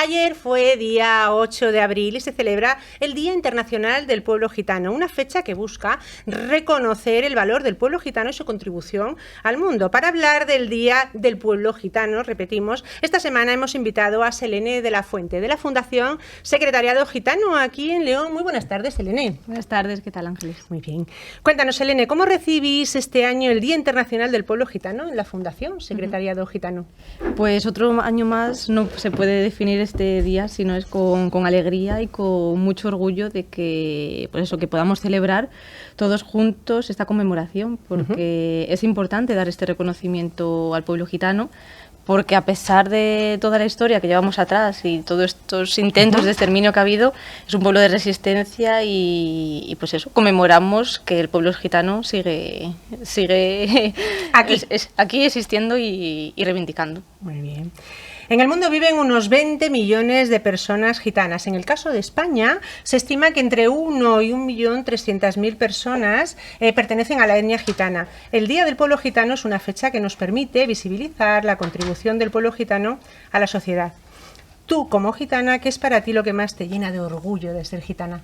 Ayer fue día 8 de abril y se celebra el Día Internacional del Pueblo Gitano, una fecha que busca reconocer el valor del pueblo gitano y su contribución al mundo. Para hablar del Día del Pueblo Gitano, repetimos, esta semana hemos invitado a Selene de la Fuente, de la Fundación Secretariado Gitano, aquí en León. Muy buenas tardes, Selene. Buenas tardes, ¿qué tal, Ángeles? Muy bien. Cuéntanos, Selene, ¿cómo recibís este año el Día Internacional del Pueblo Gitano en la Fundación Secretariado Gitano? Pues otro año más no se puede definir este día, sino es con alegría y con mucho orgullo de que, pues eso, que podamos celebrar todos juntos esta conmemoración, porque es importante dar este reconocimiento al pueblo gitano, porque a pesar de toda la historia que llevamos atrás y todos estos intentos de exterminio que ha habido, es un pueblo de resistencia y pues eso, conmemoramos que el pueblo gitano sigue aquí existiendo y reivindicando. Muy bien. En el mundo viven unos 20 millones de personas gitanas. En el caso de España, se estima que entre 1 y 1.300.000 personas pertenecen a la etnia gitana. El Día del Pueblo Gitano es una fecha que nos permite visibilizar la contribución del pueblo gitano a la sociedad. Tú, como gitana, ¿qué es para ti lo que más te llena de orgullo de ser gitana?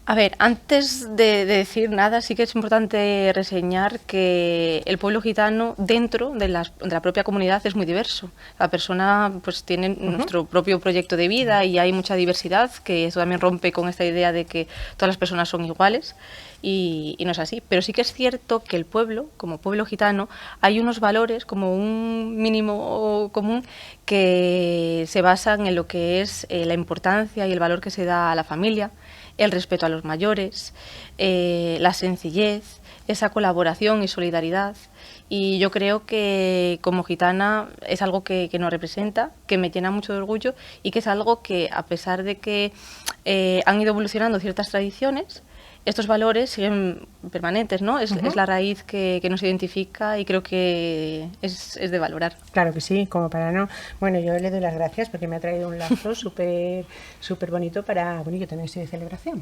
A ver, antes de decir nada, sí que es importante reseñar que el pueblo gitano dentro de la propia comunidad es muy diverso. La persona pues tiene nuestro propio proyecto de vida y hay mucha diversidad, que eso también rompe con esta idea de que todas las personas son iguales y no es así. Pero sí que es cierto que el pueblo, como pueblo gitano, hay unos valores como un mínimo común que se basan en lo que es la importancia y el valor que se da a la familia, el respeto a los mayores, la sencillez, esa colaboración y solidaridad. Y yo creo que como gitana es algo que nos representa, que me llena mucho de orgullo y que es algo que, a pesar de que han ido evolucionando ciertas tradiciones, estos valores siguen permanentes, ¿no? Es la raíz que nos identifica y creo que es de valorar. Claro que sí, como para no... Bueno, yo le doy las gracias porque me ha traído un lazo súper bonito para... Bueno, yo también estoy de celebración.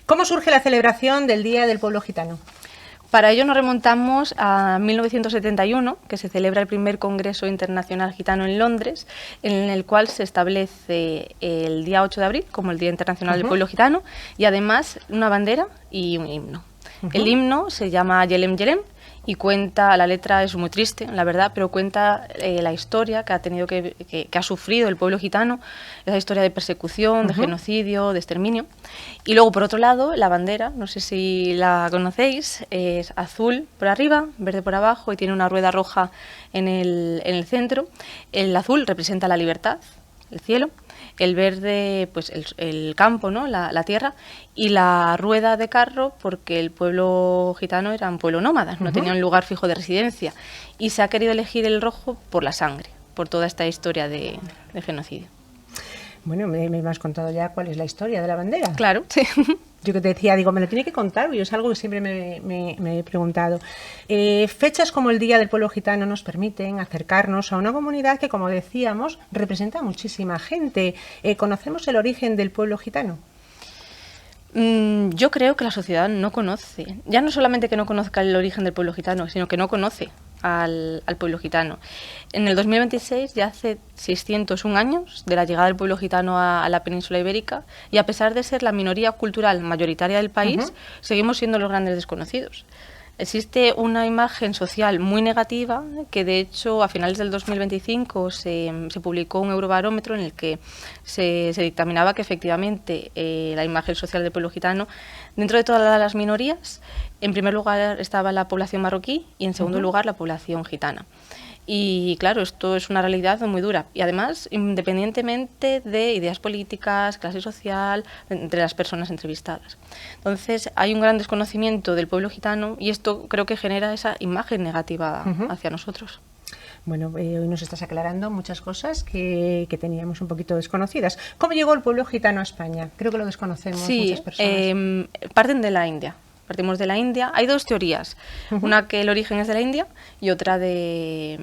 ¿Cómo surge la celebración del Día del Pueblo Gitano? Para ello nos remontamos a 1971, que se celebra el primer Congreso Internacional Gitano en Londres, en el cual se establece el día 8 de abril como el Día Internacional del Pueblo Gitano y además una bandera y un himno. El himno se llama Yelem Yelem y cuenta, la letra es muy triste, la verdad, pero cuenta la historia que ha tenido que ha sufrido el pueblo gitano, esa historia de persecución, de genocidio, de exterminio. Y luego, por otro lado, la bandera, no sé si la conocéis, es azul por arriba, verde por abajo y tiene una rueda roja en el centro. El azul representa la libertad, el cielo. El verde, pues el campo, ¿no? La tierra, y la rueda de carro, porque el pueblo gitano era un pueblo nómada, no tenía un lugar fijo de residencia, y se ha querido elegir el rojo por la sangre, por toda esta historia de genocidio. Bueno, me has contado ya cuál es la historia de la bandera. Claro, sí. Yo que te decía, digo, me lo tiene que contar, porque es algo que siempre me he preguntado. Fechas como el Día del Pueblo Gitano nos permiten acercarnos a una comunidad que, como decíamos, representa a muchísima gente. ¿Conocemos el origen del pueblo gitano? Yo creo que la sociedad no conoce, ya no solamente que no conozca el origen del pueblo gitano, sino que no conoce al pueblo gitano. En el 2026, ya hace 601 años de la llegada del pueblo gitano a la península ibérica, y a pesar de ser la minoría cultural mayoritaria del país, seguimos siendo los grandes desconocidos. Existe una imagen social muy negativa que, de hecho, a finales del 2025 se publicó un eurobarómetro en el que se dictaminaba que efectivamente la imagen social del pueblo gitano, dentro de todas las minorías, en primer lugar estaba la población marroquí y en segundo lugar la población gitana. Y claro, esto es una realidad muy dura y además independientemente de ideas políticas, clase social, entre las personas entrevistadas. Entonces hay un gran desconocimiento del pueblo gitano y esto creo que genera esa imagen negativa hacia nosotros. Bueno, hoy nos estás aclarando muchas cosas que teníamos un poquito desconocidas. ¿Cómo llegó el pueblo gitano a España? Creo que lo desconocemos muchas personas. Parten de la India. Partimos de la India. Hay dos teorías, una que el origen es de la India y otra de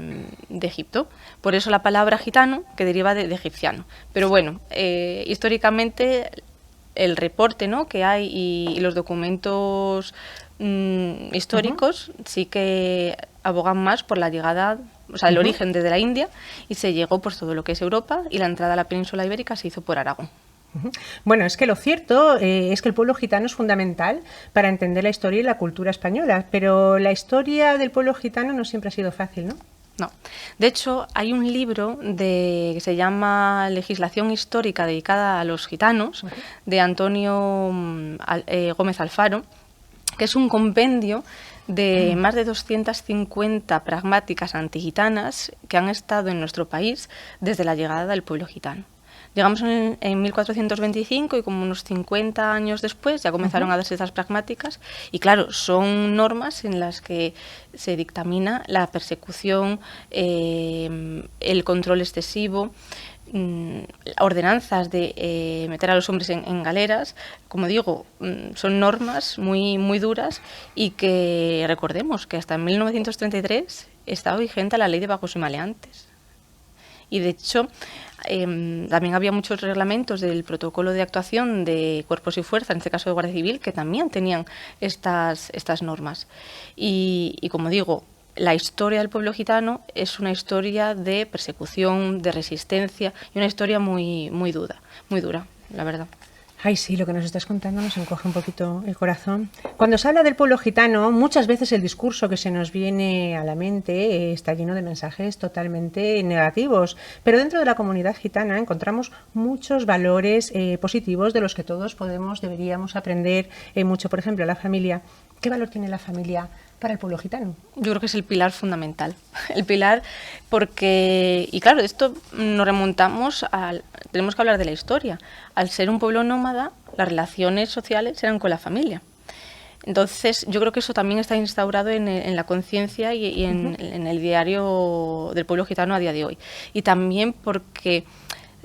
Egipto. Por eso la palabra gitano, que deriva de egipciano. Pero bueno, históricamente el reporte, ¿no?, que hay y los documentos históricos sí que abogan más por la llegada, o sea, el origen desde la India, y se llegó por todo lo que es Europa y la entrada a la península ibérica se hizo por Aragón. Bueno, es que lo cierto es que el pueblo gitano es fundamental para entender la historia y la cultura española, pero la historia del pueblo gitano no siempre ha sido fácil, ¿no? No. De hecho, hay un libro que se llama Legislación Histórica dedicada a los gitanos, de Antonio Gómez Alfaro, que es un compendio de más de 250 pragmáticas antigitanas que han estado en nuestro país desde la llegada del pueblo gitano. Llegamos en 1425 y como unos 50 años después ya comenzaron a darse esas pragmáticas y claro, son normas en las que se dictamina la persecución, el control excesivo, ordenanzas de meter a los hombres en galeras. Como digo, son normas muy, muy duras y que recordemos que hasta en 1933 estaba vigente la ley de vagos y maleantes. Y de hecho, también había muchos reglamentos del protocolo de actuación de cuerpos y fuerzas, en este caso de Guardia Civil, que también tenían estas normas. Y como digo, la historia del pueblo gitano es una historia de persecución, de resistencia y una historia muy, muy dura, la verdad. Ay, sí, lo que nos estás contando nos encoge un poquito el corazón. Cuando se habla del pueblo gitano, muchas veces el discurso que se nos viene a la mente está lleno de mensajes totalmente negativos, pero dentro de la comunidad gitana encontramos muchos valores positivos de los que todos deberíamos aprender mucho. Por ejemplo, la familia. ¿Qué valor tiene la familia para el pueblo gitano? Yo creo que es el pilar fundamental. El pilar porque, y claro, esto nos remontamos tenemos que hablar de la historia. Al ser un pueblo nómada, las relaciones sociales eran con la familia. Entonces, yo creo que eso también está instaurado en la conciencia y en el diario del pueblo gitano a día de hoy. Y también porque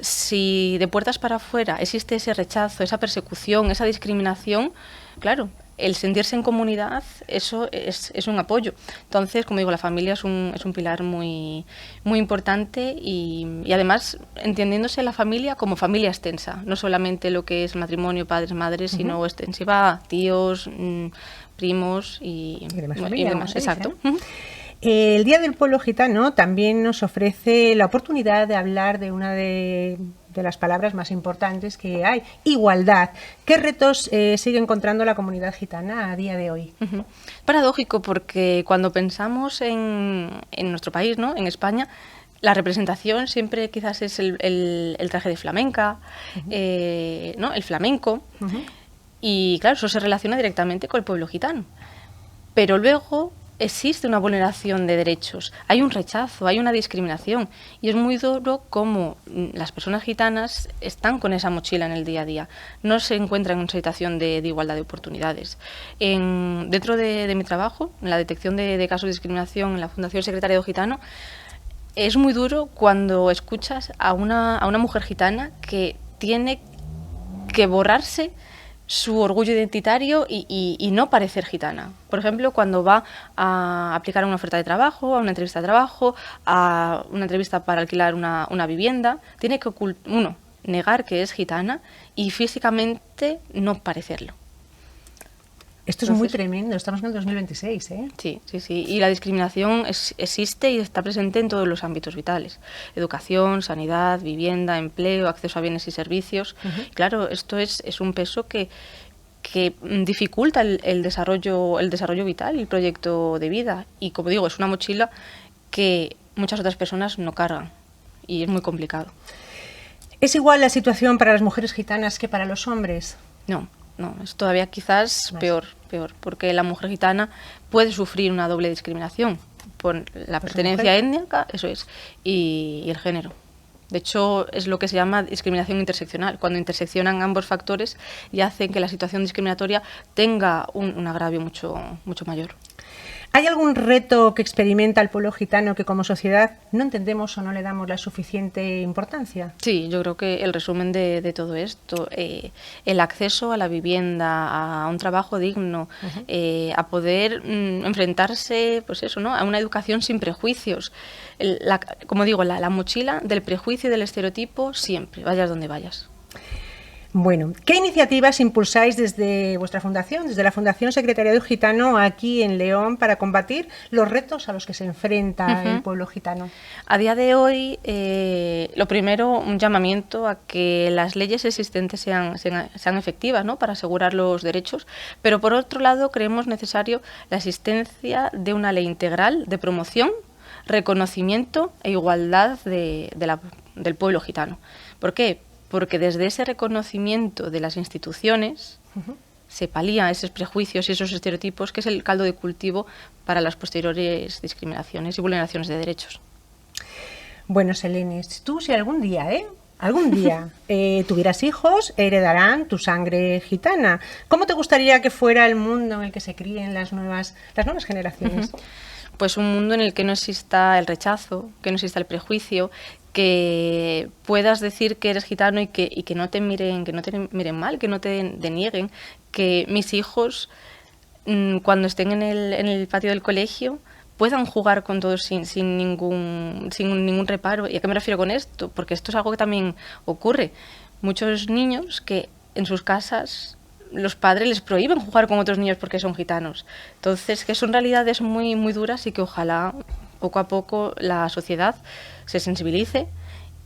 si de puertas para afuera existe ese rechazo, esa persecución, esa discriminación, claro, el sentirse en comunidad, eso es un apoyo. Entonces, como digo, la familia es un pilar muy, muy importante y además entendiéndose la familia como familia extensa, no solamente lo que es matrimonio, padres, madres, sino extensiva a tíos, primos y demás familia, demás. Exacto. El Día del Pueblo Gitano también nos ofrece la oportunidad de hablar de una de las palabras más importantes que hay, igualdad. ¿Qué retos sigue encontrando la comunidad gitana a día de hoy? Paradójico, porque cuando pensamos en nuestro país, ¿no?, en España, la representación siempre quizás es el traje de flamenca, ¿no?, el flamenco, y claro, eso se relaciona directamente con el pueblo gitano. Pero luego existe una vulneración de derechos, hay un rechazo, hay una discriminación y es muy duro cómo las personas gitanas están con esa mochila en el día a día, no se encuentran en una situación de igualdad de oportunidades. Dentro de mi trabajo, en la detección de casos de discriminación en la Fundación Secretariado Gitano, es muy duro cuando escuchas a una mujer gitana que tiene que borrarse su orgullo identitario y no parecer gitana. Por ejemplo, cuando va a aplicar una oferta de trabajo, a una entrevista de trabajo, a una entrevista para alquilar una vivienda, tiene que negar que es gitana y físicamente no parecerlo. Esto es muy tremendo, estamos en el 2026, ¿eh? Sí. Y la discriminación existe y está presente en todos los ámbitos vitales. Educación, sanidad, vivienda, empleo, acceso a bienes y servicios. Claro, esto es un peso que dificulta el desarrollo vital y el proyecto de vida. Y como digo, es una mochila que muchas otras personas no cargan y es muy complicado. ¿Es igual la situación para las mujeres gitanas que para los hombres? No, es todavía quizás peor, porque la mujer gitana puede sufrir una doble discriminación por la pertenencia étnica, eso es, y el género. De hecho, es lo que se llama discriminación interseccional, cuando interseccionan ambos factores y hacen que la situación discriminatoria tenga un agravio mucho mayor. ¿Hay algún reto que experimenta el pueblo gitano que como sociedad no entendemos o no le damos la suficiente importancia? Sí, yo creo que el resumen de todo esto, el acceso a la vivienda, a un trabajo digno, a poder enfrentarse, pues eso, ¿no?, a una educación sin prejuicios. Como digo, la mochila del prejuicio y del estereotipo siempre, vayas donde vayas. Bueno, ¿qué iniciativas impulsáis desde vuestra fundación, desde la Fundación Secretariado Gitano aquí en León, para combatir los retos a los que se enfrenta el pueblo gitano? A día de hoy, lo primero, un llamamiento a que las leyes existentes sean efectivas, ¿no?, para asegurar los derechos, pero por otro lado creemos necesario la existencia de una ley integral de promoción, reconocimiento e igualdad del pueblo gitano. ¿Por qué? Porque desde ese reconocimiento de las instituciones se palían esos prejuicios y esos estereotipos, que es el caldo de cultivo para las posteriores discriminaciones y vulneraciones de derechos. Bueno, Selene, tú si algún día tuvieras hijos, heredarán tu sangre gitana. ¿Cómo te gustaría que fuera el mundo en el que se críen las nuevas generaciones? Pues un mundo en el que no exista el rechazo, que no exista el prejuicio, que puedas decir que eres gitano y que no te miren mal, que no te denieguen, que mis hijos cuando estén en el patio del colegio puedan jugar con todos sin ningún reparo. ¿Y a qué me refiero con esto? Porque esto es algo que también ocurre. Muchos niños que en sus casas los padres les prohíben jugar con otros niños porque son gitanos. Entonces, que son realidades muy, muy duras y que ojalá poco a poco la sociedad se sensibilice,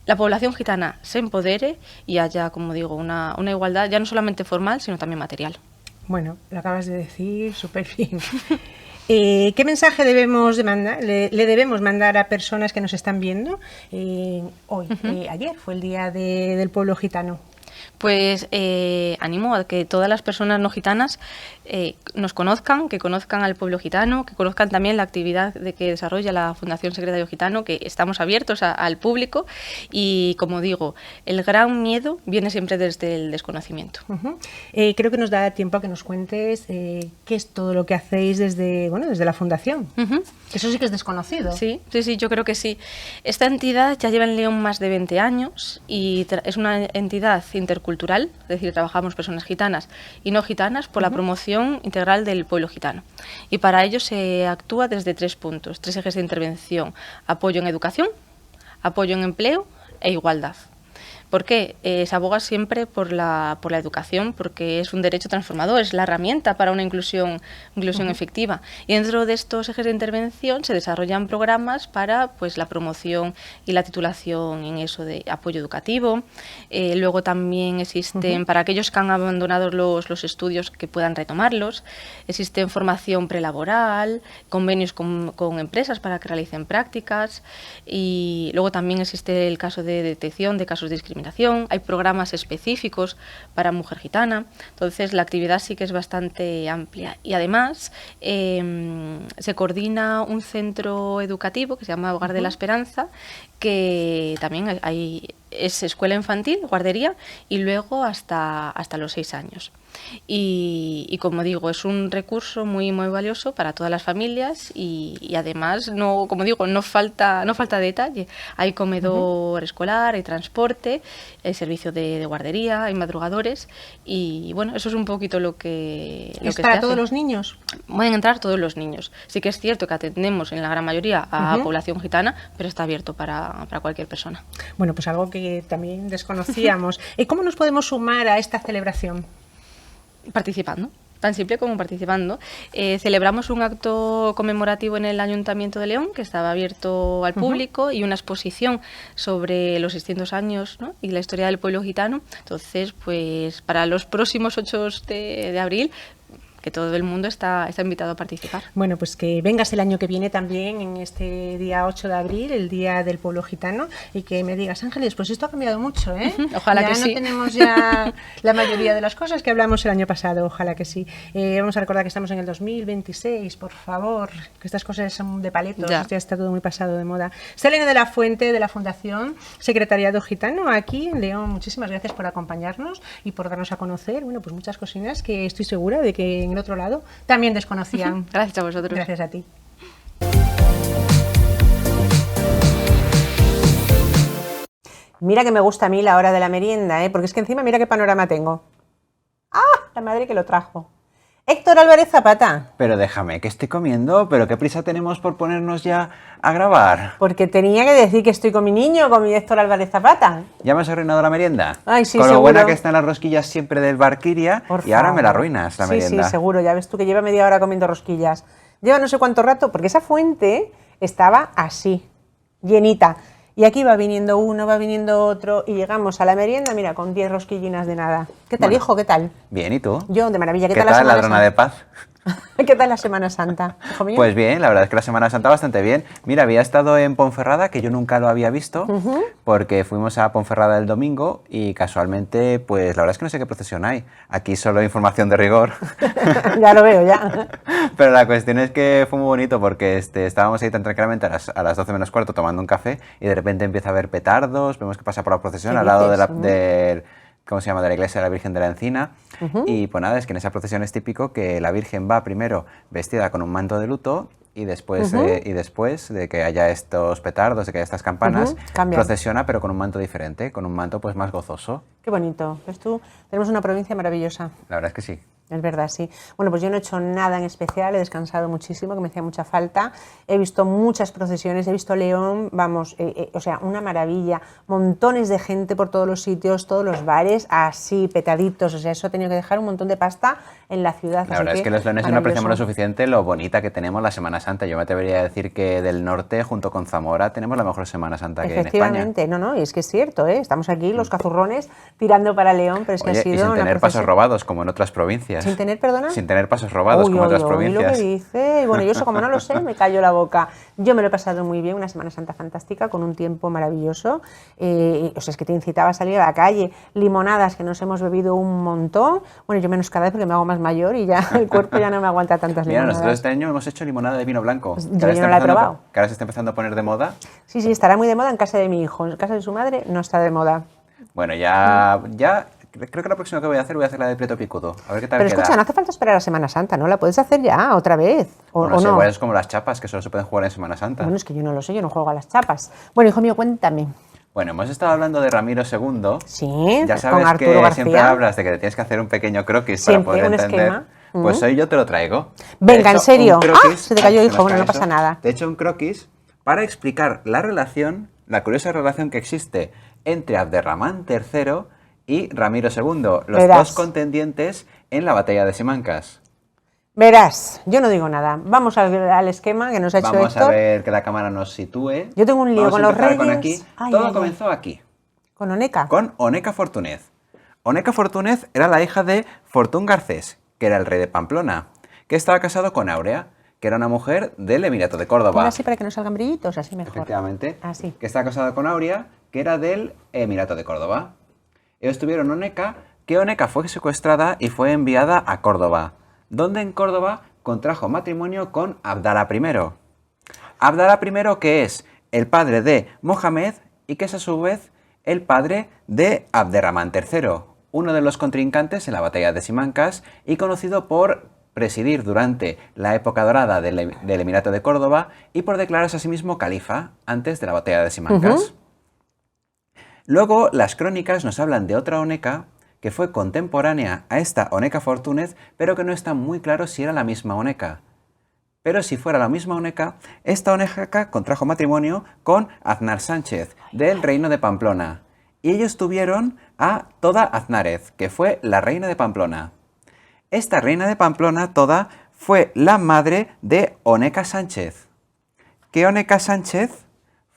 la población gitana se empodere y haya, como digo, una igualdad ya no solamente formal, sino también material. Bueno, lo acabas de decir súper bien. ¿Qué mensaje debemos le debemos mandar a personas que nos están viendo hoy? Ayer fue el Día del Pueblo Gitano. Pues animo a que todas las personas no gitanas nos conozcan, que conozcan al pueblo gitano, que conozcan también la actividad que desarrolla la Fundación Secretario Gitano, que estamos abiertos al público y, como digo, el gran miedo viene siempre desde el desconocimiento. Creo que nos da tiempo a que nos cuentes qué es todo lo que hacéis desde la Fundación. Eso sí que es desconocido. Sí, yo creo que sí. Esta entidad ya lleva en León más de 20 años y es una entidad intercultural, es decir, trabajamos personas gitanas y no gitanas por la promoción integral del pueblo gitano. Y para ello se actúa desde 3 puntos, 3 ejes de intervención: apoyo en educación, apoyo en empleo e igualdad. ¿Por qué? Se aboga siempre por la educación, porque es un derecho transformador, es la herramienta para una inclusión efectiva. Y dentro de estos ejes de intervención se desarrollan programas para la promoción y la titulación en eso de apoyo educativo. Luego también existen, para aquellos que han abandonado los estudios, que puedan retomarlos. Existen formación prelaboral, convenios con empresas para que realicen prácticas. Y luego también existe el caso de detección de casos de discriminación. Hay programas específicos para mujer gitana, entonces la actividad sí que es bastante amplia. Y además se coordina un centro educativo que se llama Hogar de la Esperanza, que también es escuela infantil, guardería, y luego hasta los 6 años. Y como digo, es un recurso muy valioso para todas las familias y además, como digo, no falta detalle. Hay comedor escolar, hay transporte, hay servicio de guardería, hay madrugadores y bueno, eso es un poquito lo que ¿Es para todos los niños? Pueden entrar todos los niños. Sí que es cierto que atendemos en la gran mayoría a población gitana, pero está abierto para cualquier persona. Bueno, pues algo que también desconocíamos. ¿Cómo nos podemos sumar a esta celebración? Participando, tan simple como participando. Celebramos un acto conmemorativo en el Ayuntamiento de León, que estaba abierto al público, y una exposición sobre los 600 años, ¿no?, y la historia del pueblo gitano. Entonces, pues para los próximos 8 de abril, que todo el mundo está invitado a participar. Bueno, pues que vengas el año que viene también, en este día 8 de abril, el Día del Pueblo Gitano, y que me digas: Ángeles, pues esto ha cambiado mucho, ¿eh? Ojalá ya que no sí. tenemos ya la mayoría de las cosas que hablamos el año pasado, ojalá que sí. Vamos a recordar que estamos en el 2026, por favor, que estas cosas son de paletos, ya está todo muy pasado de moda. Selene de la Fuente, de la Fundación Secretariado Gitano, aquí en León, muchísimas gracias por acompañarnos y por darnos a conocer, bueno, pues muchas cocinas que estoy segura de que en el otro lado también desconocían. Gracias a vosotros. Gracias a ti. Mira que me gusta a mí la hora de la merienda, porque es que encima mira qué panorama tengo. ¡Ah! La madre que lo trajo. Héctor Álvarez Zapata. Pero déjame, que estoy comiendo, pero qué prisa tenemos por ponernos ya a grabar. Porque tenía que decir que estoy con mi niño, con mi Héctor Álvarez Zapata. ¿Ya me has arruinado la merienda? Ay, sí, con lo seguro. buena que están las rosquillas siempre del Barquiria, y ahora me la arruinas la merienda. Sí, seguro, ya ves tú que lleva media hora comiendo rosquillas. Lleva no sé cuánto rato, porque esa fuente estaba así, llenita. Y aquí va viniendo uno, va viniendo otro, y llegamos a la merienda, mira, con 10 rosquillinas de nada. ¿Qué tal, hijo? ¿Qué tal? Bien, ¿y tú? Yo, de maravilla. ¿Qué tal, ladrona de paz? ¿Qué tal la Semana Santa, hijo mío? Pues bien, la verdad es que la Semana Santa bastante bien. Mira, había estado en Ponferrada, que yo nunca lo había visto, porque fuimos a Ponferrada el domingo y casualmente, pues la verdad es que no sé qué procesión hay. Aquí solo información de rigor. Ya lo veo, ya. Pero la cuestión es que fue muy bonito porque estábamos ahí tan tranquilamente a las 12 menos cuarto tomando un café y de repente empieza a haber petardos, vemos que pasa por la procesión al lado de ¿cómo se llama?, de la iglesia de la Virgen de la Encina. Y pues nada, es que en esa procesión es típico que la Virgen va primero vestida con un manto de luto y después, de que haya estos petardos, de que haya estas campanas, procesiona pero con un manto diferente, con un manto pues más gozoso. Qué bonito. ¿Ves tú? Tenemos una provincia maravillosa. La verdad es que sí. Es verdad, sí. Bueno, pues yo no he hecho nada en especial, he descansado muchísimo, que me hacía mucha falta. He visto muchas procesiones, he visto León, vamos, o sea, una maravilla. Montones de gente por todos los sitios, todos los bares, así, petaditos. O sea, eso ha tenido que dejar un montón de pasta en la ciudad. La verdad es que los leoneses no apreciamos lo suficiente lo bonita que tenemos la Semana Santa. Yo me atrevería a decir que del norte, junto con Zamora, tenemos la mejor Semana Santa que hay en España. Efectivamente, no, y es que es cierto, estamos aquí, los cazurrones, tirando para León, pero es que Oye, ha sido y sin una tener pasos robados, como en otras provincias. ¿Sin tener, perdona? Sin tener pasos robados, como en otras provincias. Lo que dice. Y bueno, yo eso como no lo sé, me callo la boca. Yo me lo he pasado muy bien, una Semana Santa fantástica, con un tiempo maravilloso. O sea, es que te incitaba a salir a la calle, limonadas que nos hemos bebido un montón. Bueno, yo menos cada vez porque me hago más mayor y ya el cuerpo ya no me aguanta tantas limonadas. Mira, nosotros este año hemos hecho limonada de vino blanco. Pues yo no la he probado. Que ahora se está empezando a poner de moda. Sí, estará muy de moda en casa de mi hijo. En casa de su madre no está de moda. Bueno, creo que la próxima que voy a hacer la de Prieto Picudo. A ver qué tal Pero queda. escucha, no hace falta esperar a Semana Santa, ¿no? La puedes hacer ya, otra vez. No ¿O sé, no? pues es como las chapas, que solo se pueden jugar en Semana Santa. Bueno, es que yo no lo sé, yo no juego a las chapas. Bueno, hijo mío, cuéntame. Bueno, hemos estado hablando de Ramiro II. Sí, ya sabes con Arturo que García. siempre hablas de que te tienes que hacer un pequeño croquis Siempre, para poder un entender. esquema. Pues hoy yo te lo traigo. Venga, He hecho ¿en serio? un croquis. ¡Ah! Se te cayó, Se hijo, nos bueno, cae no pasa eso. nada. Te he hecho un croquis para explicar la curiosa relación que existe entre Abderramán III y Ramiro II, los dos contendientes en la batalla de Simancas. Verás, yo no digo nada. Vamos al esquema que nos ha hecho Vamos Héctor. a ver que la cámara nos sitúe. Yo tengo un lío con los reyes. Con aquí. Todo comenzó aquí. ¿Con Oneca? Con Oneca Fortúnez. Oneca Fortúnez era la hija de Fortún Garcés, que era el rey de Pamplona, que estaba casado con Áurea, que era una mujer del Emirato de Córdoba. Ponla así para que no salgan brillitos, así mejor. Efectivamente. Así. Que estaba casado con Áurea, que era del Emirato de Córdoba. Ellos tuvieron Oneca, que Oneca fue secuestrada y fue enviada a Córdoba, donde en Córdoba contrajo matrimonio con Abdala I. Abdala I, que es el padre de Mohamed y que es a su vez el padre de Abderramán III, uno de los contrincantes en la batalla de Simancas y conocido por presidir durante la época dorada del Emirato de Córdoba y por declararse a sí mismo califa antes de la batalla de Simancas. Luego, las crónicas nos hablan de otra Oneca que fue contemporánea a esta Oneca Fortúnez, pero que no está muy claro si era la misma Oneca. Pero si fuera la misma Oneca, esta Oneca contrajo matrimonio con Aznar Sánchez, del reino de Pamplona, y ellos tuvieron a Toda Aznárez, que fue la reina de Pamplona. Esta reina de Pamplona, Toda, fue la madre de Oneca Sánchez, que Oneca Sánchez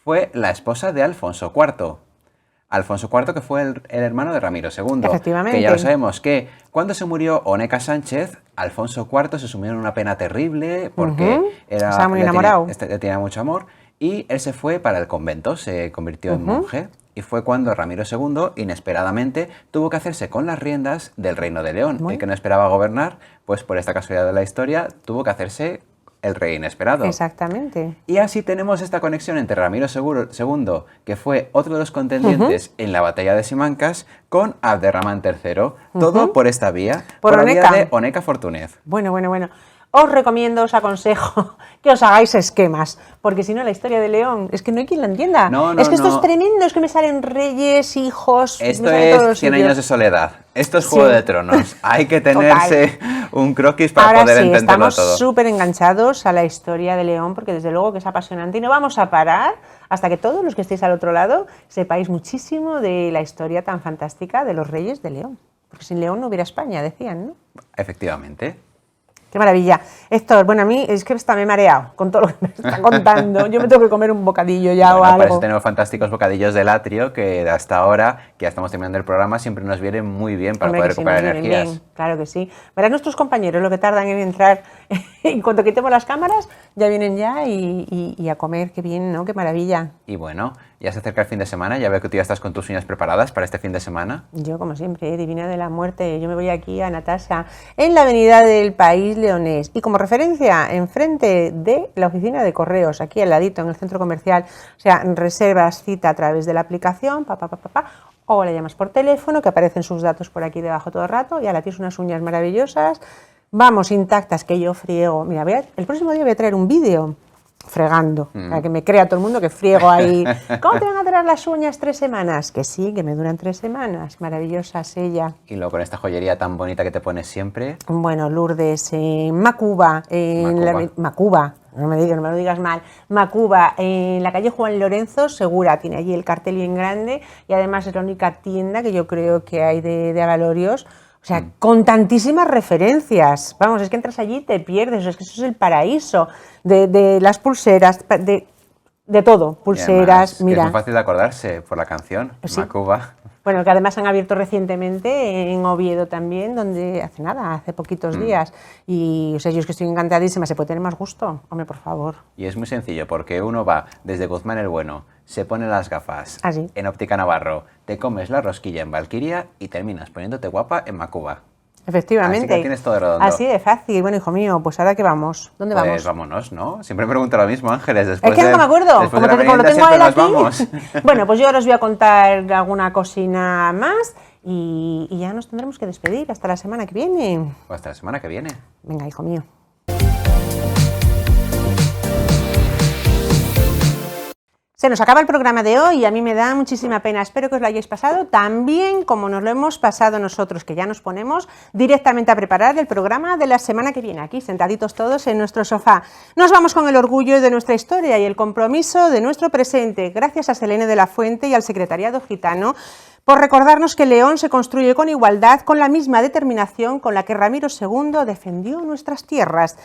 fue la esposa de Alfonso IV. Alfonso IV, que fue el hermano de Ramiro II. Efectivamente. Que ya lo sabemos que cuando se murió Oneca Sánchez, Alfonso IV se sumió en una pena terrible porque estaba muy enamorado. Le tenía mucho amor y él se fue para el convento, se convirtió en monje. Y fue cuando Ramiro II, inesperadamente, tuvo que hacerse con las riendas del Reino de León. El que no esperaba gobernar, pues por esta casualidad de la historia, tuvo que hacerse el rey inesperado. Exactamente. Y así tenemos esta conexión entre Ramiro II, que fue otro de los contendientes en la batalla de Simancas, con Abderramán III. Todo por esta vía, por la vía de Oneca Fortúnez. Bueno. Os recomiendo, os aconsejo que os hagáis esquemas, porque si no la historia de León es que no hay quien la entienda. Es que esto es tremendo, es que me salen reyes, hijos... Esto es 100 años de soledad, esto es Juego de Tronos, hay que tenerse un croquis para poder entenderlo todo. Estamos súper enganchados a la historia de León, porque desde luego que es apasionante y no vamos a parar hasta que todos los que estéis al otro lado sepáis muchísimo de la historia tan fantástica de los reyes de León. Porque sin León no hubiera España, decían, ¿no? Efectivamente. Qué maravilla. Héctor, bueno, a mí es que está me he mareado con todo lo que me está contando. Yo me tengo que comer un bocadillo ya o algo. Para eso tenemos fantásticos bocadillos del atrio que hasta ahora, que ya estamos terminando el programa, siempre nos vienen muy bien para poder recuperar energías. Bien. Claro que sí. Verás nuestros compañeros lo que tardan en entrar. En cuanto quitemos las cámaras, ya vienen ya y a comer. Qué bien, ¿no? Qué maravilla. Y bueno, ya se acerca el fin de semana. Ya veo que tú ya estás con tus uñas preparadas para este fin de semana. Yo, como siempre, divina de la muerte. Yo me voy aquí a Natasha, en la avenida del País Leonés. Y como referencia, enfrente de la oficina de correos, aquí al ladito, en el centro comercial. O sea, reservas cita a través de la aplicación, o le llamas por teléfono, que aparecen sus datos por aquí debajo todo el rato. Y ahora tienes unas uñas maravillosas. Vamos, intactas, que yo friego. Mira, el próximo día voy a traer un vídeo fregando, para que me crea todo el mundo que friego ahí. ¿Cómo te van a durar las uñas 3 semanas? Que sí, que me duran 3 semanas, maravillosa es ella. Y luego con esta joyería tan bonita que te pones siempre. Bueno, Lourdes, Macuba, Macuba, no me lo digas mal, Macuba, en la calle Juan Lorenzo, Segura, tiene allí el cartel bien grande y además es la única tienda que yo creo que hay de abalorios. O sea, con tantísimas referencias. Vamos, es que entras allí y te pierdes. Es que eso es el paraíso de las pulseras, de todo. Pulseras, además, mira. Es muy fácil de acordarse por la canción, sí. Macuba. Bueno, que además han abierto recientemente en Oviedo también, donde hace poquitos días. Y o sea, yo es que estoy encantadísima. ¿Se puede tener más gusto? Hombre, por favor. Y es muy sencillo, porque uno va desde Guzmán el Bueno, se pone las gafas en Óptica Navarro, te comes la rosquilla en Valquiria y terminas poniéndote guapa en Macuba. Efectivamente. Así que tienes todo redondo. Así de fácil. Bueno, hijo mío, pues ahora ¿qué vamos? ¿Dónde vamos? Pues vámonos, ¿no? Siempre me pregunto lo mismo, Ángeles. Después es que no me acuerdo. Como lo tengo a él aquí. Vamos. Bueno, pues yo ahora os voy a contar alguna cocina más y ya nos tendremos que despedir hasta la semana que viene. Pues hasta la semana que viene. Venga, hijo mío. Se nos acaba el programa de hoy y a mí me da muchísima pena. Espero que os lo hayáis pasado tan bien como nos lo hemos pasado nosotros, que ya nos ponemos directamente a preparar el programa de la semana que viene, aquí sentaditos todos en nuestro sofá. Nos vamos con el orgullo de nuestra historia y el compromiso de nuestro presente, gracias a Selene de la Fuente y al Secretariado Gitano, por recordarnos que León se construye con igualdad, con la misma determinación con la que Ramiro II defendió nuestras tierras.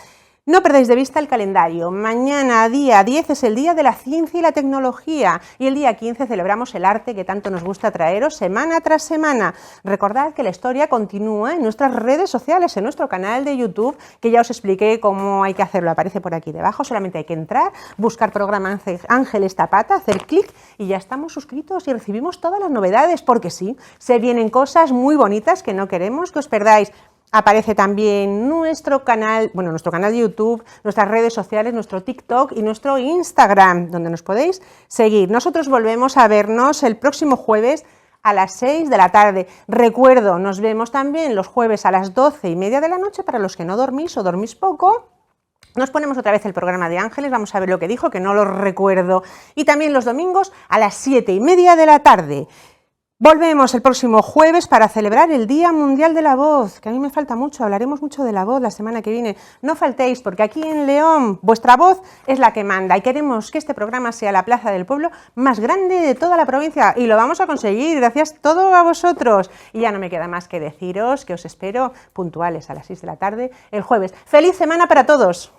No perdáis de vista el calendario. Mañana, día 10, es el Día de la Ciencia y la Tecnología y el día 15 celebramos el arte que tanto nos gusta traeros semana tras semana. Recordad que la historia continúa en nuestras redes sociales, en nuestro canal de YouTube, que ya os expliqué cómo hay que hacerlo. Aparece por aquí debajo, solamente hay que entrar, buscar programa Ángeles Tapata, hacer clic y ya estamos suscritos y recibimos todas las novedades, porque sí, se vienen cosas muy bonitas que no queremos que os perdáis. Aparece también nuestro canal de YouTube, nuestras redes sociales, nuestro TikTok y nuestro Instagram, donde nos podéis seguir. Nosotros volvemos a vernos el próximo jueves a las 6 de la tarde. Recuerdo, nos vemos también los jueves a las 12:30 de la noche, para los que no dormís o dormís poco. Nos ponemos otra vez el programa de Ángeles, vamos a ver lo que dijo, que no lo recuerdo. Y también los domingos a las 7:30 de la tarde. Volvemos el próximo jueves para celebrar el Día Mundial de la Voz, que a mí me falta mucho, hablaremos mucho de la voz la semana que viene. No faltéis, porque aquí en León vuestra voz es la que manda y queremos que este programa sea la plaza del pueblo más grande de toda la provincia y lo vamos a conseguir, gracias todo a vosotros. Y ya no me queda más que deciros que os espero puntuales a las 6 de la tarde el jueves. ¡Feliz semana para todos!